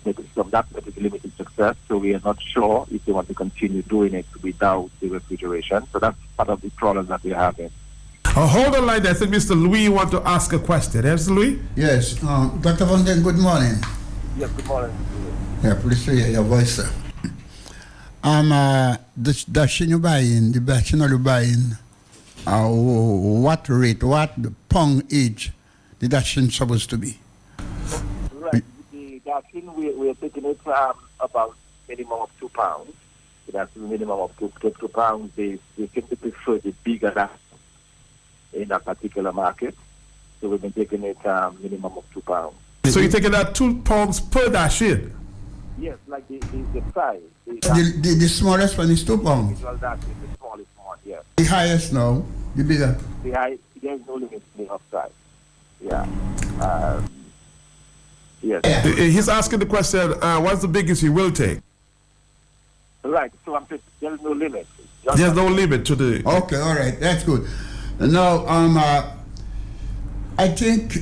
That was limited success, so we are not sure if they want to continue doing it without the refrigeration. So that's part of the problem that we're having. Hold on line there. I think Mr. Louis want to ask a question. Yes, Louis? Yes. Dr. Fontaine, good morning. Yes, good morning. Yeah, please hear your voice, sir. The dashing you're buying, the Bachelor you're buying, what rate, what pound each the dashing supposed to be? Right. The dashing, we're taking it about minimum of 2 pounds. So that's the minimum of 2 pounds. They seem to prefer the bigger dashing in that particular market. So we've been taking it minimum of 2 pounds. So you're taking that 2 pounds per dashing? Yes, like the size. The smallest one is 2 pounds. Well, that is the smallest one, yes. The highest now, the bigger. The high, there's no limit to the upside. Yeah. Yes. He's asking the question, what's the biggest you will take? Right, so I'm saying there's no limit. There's no limit to the... Okay, all right, that's good. Now, I think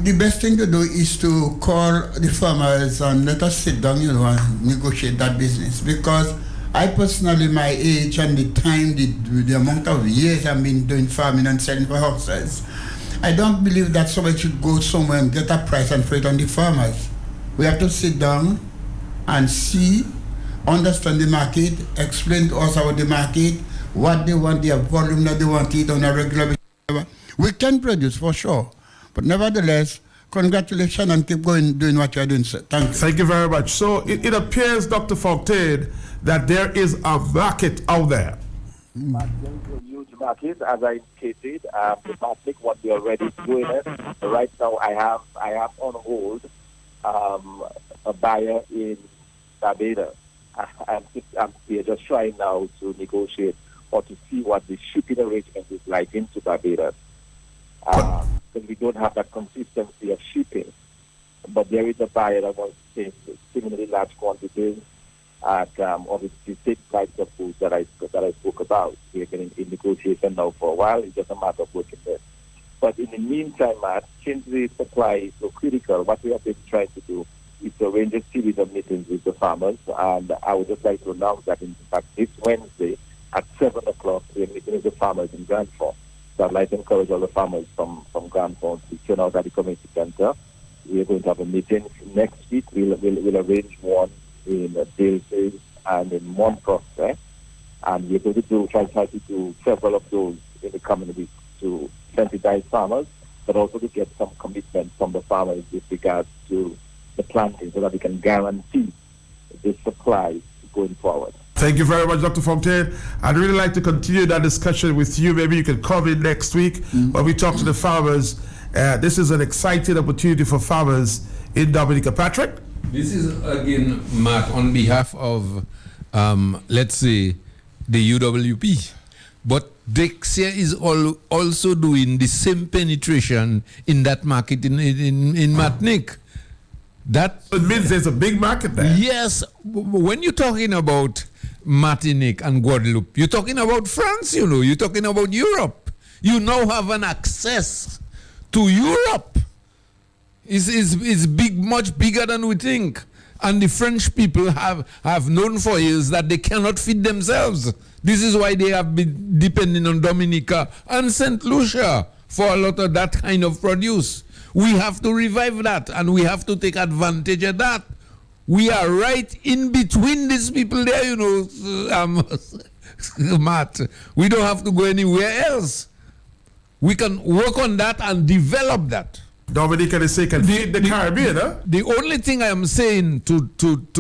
the best thing to do is to call the farmers and let us sit down, and negotiate that business. Because I personally, my age and the time, the amount of years I've been doing farming and selling for houses, I don't believe that somebody should go somewhere and get a price and throw it on the farmers. We have to sit down and see, understand the market, explain to us about the market, what they want, their volume that they want to eat on a regular basis. We can produce for sure, but nevertheless, congratulations and keep going doing what you're doing, sir. Thank you. Thank you very much. So it appears, Dr. Fontaine, that there is a market out there. There is a huge market, as I indicated. The market, what we are already doing it. Right now, I have on hold a buyer in Barbados. we are just trying now to negotiate or to see what the shipping arrangement is like into Barbados. Because we don't have that consistency of shipping. But there is a buyer that wants to take similarly large quantities at obviously same types of foods that I spoke about. We are getting in negotiation now for a while. It's just a matter of working there. But in the meantime, Matt, since the supply is so critical, what we have been trying to do is to arrange a series of meetings with the farmers. And I would just like to announce that, in fact, this Wednesday at 7 o'clock, we are meeting with the farmers in Grand Forks. So I'd like to encourage all the farmers from Grand Forks to turn out at the community center. We are going to have a meeting next week. We'll arrange one in Dalefield and in Mont Prospect. And we're going to try to do several of those in the coming weeks to sensitize farmers, but also to get some commitment from the farmers with regards to the planting so that we can guarantee the supply going forward. Thank you very much, Dr. Fontaine. I'd really like to continue that discussion with you. Maybe you can come in next week when we talk to the farmers. This is an exciting opportunity for farmers in Dominica. Patrick? This is, again, Matt, on behalf of, let's say, the UWP. But Dexia is also doing the same penetration in that market in Martinique. That it means there's a big market there. Yes. When you're talking about Martinique and Guadeloupe, you're talking about France, you're talking about Europe. You now have an access to Europe. It's big, much bigger than we think. And the French people have known for years that they cannot feed themselves. This is why they have been depending on Dominica and St. Lucia for a lot of that kind of produce. We have to revive that, and we have to take advantage of that. We are right in between these people there, Matt. We don't have to go anywhere else. We can work on that and develop that. Dominica, they say, can feed the Caribbean, huh? The only thing I am saying to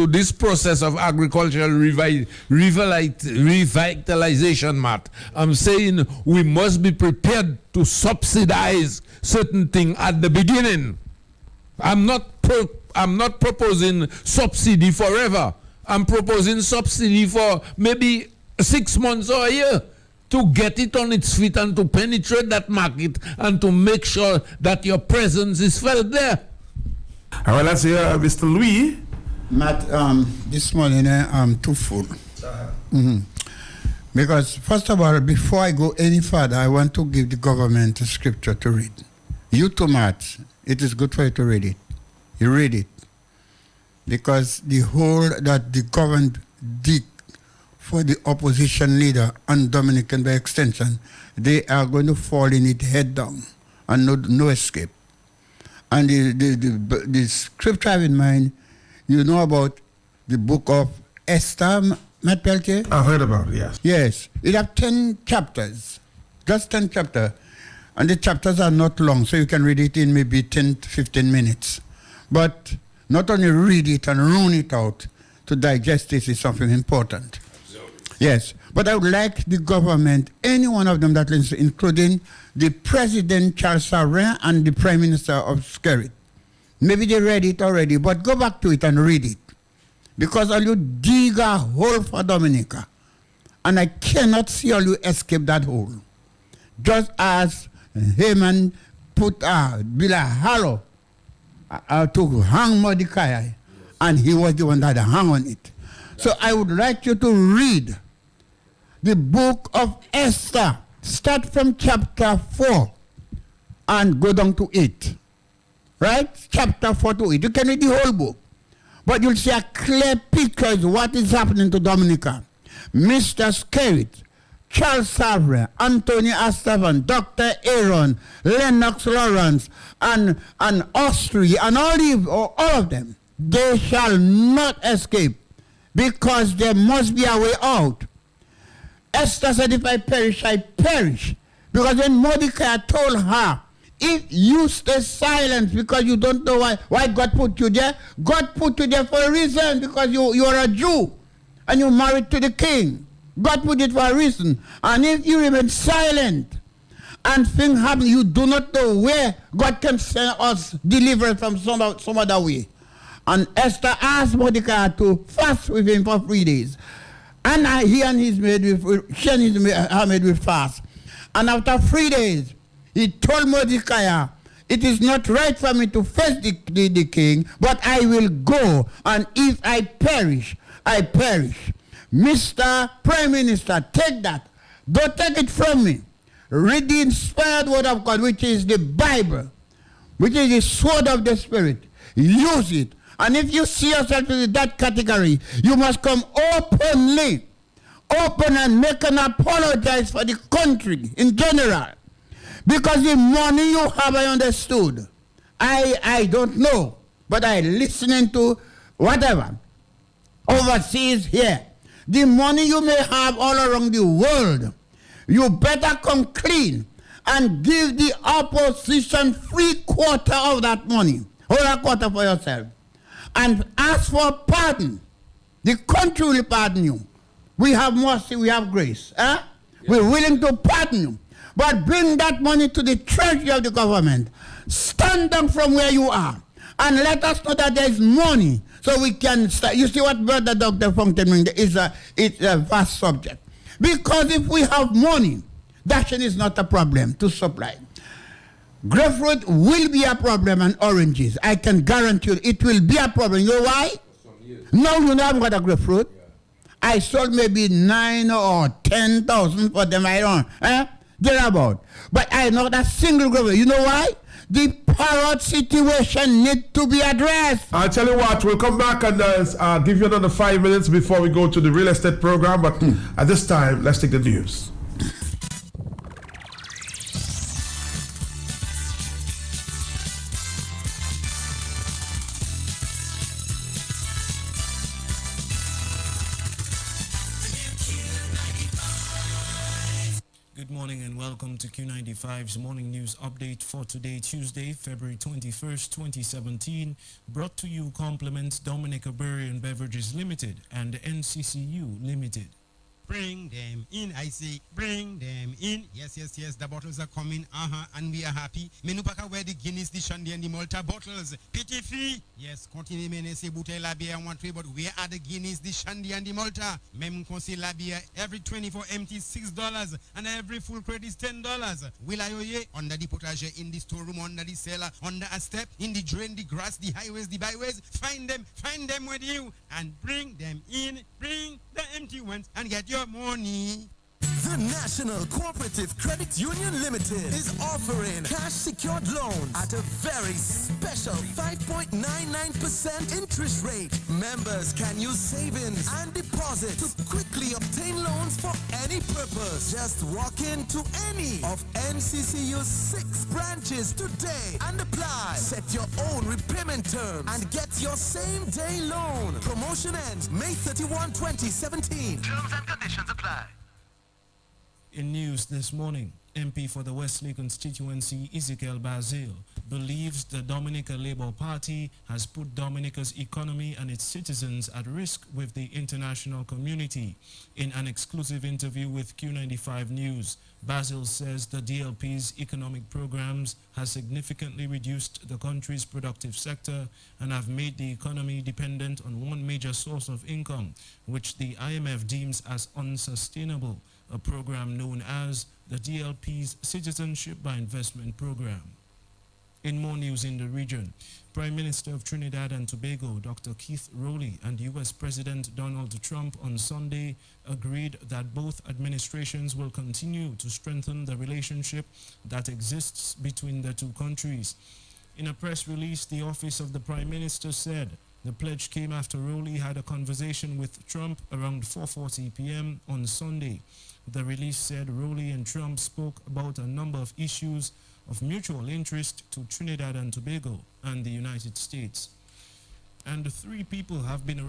this process of agricultural revitalization, Matt, I'm saying we must be prepared to subsidize certain things at the beginning. I'm not proposing subsidy forever. I'm proposing subsidy for maybe 6 months or a year, to get it on its feet and to penetrate that market and to make sure that your presence is felt there. All right, let's hear Mr. Louis. Matt, this morning I'm too full. Because, first of all, before I go any further, I want to give the government a scripture to read. You too, Matt, it is good for you to read it. You read it. Because the whole that the government did for the opposition leader and Dominican by extension, they are going to fall in it head down and no escape. And the scripture I have in mind, you know about the book of Esther, Matt Peltier? I've heard about it, yes. Yes. It has 10 chapters, just 10 chapters. And the chapters are not long, so you can read it in maybe 10 to 15 minutes. But not only read it and run it out, to digest this is something important. Yes, but I would like the government, any one of them that is, including the President Charles Sarrain and the Prime Minister of Skerrit. Maybe they read it already, but go back to it and read it. Because all you dig a hole for Dominica, and I cannot see all you escape that hole. Just as Haman put Bill Hallow to hang Mordecai, and he was the one that hung on it. So I would like you to read the book of Esther. Start from chapter 4 and go down to 8. Right? Chapter 4 to 8. You can read the whole book. But you'll see a clear picture of what is happening to Dominica. Mr. Skerrit, Charles Savre, Anthony Astavan, Dr. Aaron, Lennox Lawrence, and Austria, and all of them, they shall not escape, because there must be a way out. Esther said, if I perish, I perish. Because when Mordecai told her, if you stay silent because you don't know why God put you there, God put you there for a reason, because you are a Jew and you're married to the king. God put it for a reason. And if you remain silent and things happen, you do not know where God can send us deliverance from some other way. And Esther asked Mordecai to fast with him for 3 days. And he and his maid, she and his maid, her maid will fast. And after 3 days, he told Mordecai, it is not right for me to face the king, but I will go. And if I perish, I perish. Mr. Prime Minister, take that. Don't take it from me. Read the inspired word of God, which is the Bible, which is the sword of the Spirit. Use it. And if you see yourself in that category, you must come openly. Open and make an apologize for the country in general. Because the money you have, I understood. I don't know. But I listening to whatever. Overseas here. The money you may have all around the world, you better come clean and give the opposition 3/4 of that money. Hold a quarter for yourself. And ask for pardon. The country will pardon you. We have mercy, we have grace. Eh? We're willing to pardon you. But bring that money to the treasury of the government. Stand down from where you are. And let us know that there is money. So we can start. You see what Brother Dr. Fontaine means? It's a vast subject. Because if we have money, dashing is not a problem to supply. Grapefruit will be a problem and oranges. I can guarantee you it will be a problem. You know why? No, you haven't got a grapefruit. Yeah. I sold maybe 9 or 10,000 for them. I don't. Thereabout. But I know that single grapefruit. You know why? The parrot situation needs to be addressed. I'll tell you what, we'll come back and give you another 5 minutes before we go to the real estate program. But at this time, let's take the news. Good morning and welcome to Q95's morning news update for today, Tuesday, February 21st, 2017. Brought to you compliments Dominica Brewery and Beverages Limited and NCCU Limited. Bring them in, I say, bring them in. Yes, yes, yes, the bottles are coming, and we are happy. Menupaka where the Guinness, the Shandy, and the Malta bottles. Pity free. Yes, continue mene se bouteille la bière one tray, but where are the Guinness, the Shandy, and the Malta? Mem consi la bière, every 24 empty $6, and every full crate is $10. Will I oye? Under the potager, in the storeroom, under the cellar, under a step, in the drain, the grass, the highways, the byways. Find them with you, and bring them in. Bring the empty ones, and get your money. The National Cooperative Credit Union Limited is offering cash secured loans at a very special 5.99% interest rate. Members can use savings and deposits to quickly obtain loans for any purpose. Just walk into any of NCCU's 6 branches today and apply. Set your own repayment terms and get your same day loan. Promotion ends May 31, 2017. Terms and conditions apply. In news this morning, MP for the Wesley constituency Ezekiel Bazil believes the Dominica Labour Party has put Dominica's economy and its citizens at risk with the international community. In an exclusive interview with Q95 News, Bazil says the DLP's economic programs has significantly reduced the country's productive sector and have made the economy dependent on one major source of income, which the IMF deems as unsustainable, a program known as the DLP's Citizenship by Investment Program. In more news in the region, Prime Minister of Trinidad and Tobago, Dr. Keith Rowley, and U.S. President Donald Trump on Sunday agreed that both administrations will continue to strengthen the relationship that exists between the two countries. In a press release, the office of the Prime Minister said the pledge came after Rowley had a conversation with Trump around 4:40 p.m. on Sunday. The release said Rowley and Trump spoke about a number of issues of mutual interest to Trinidad and Tobago and the United States. And 3 people have been arrested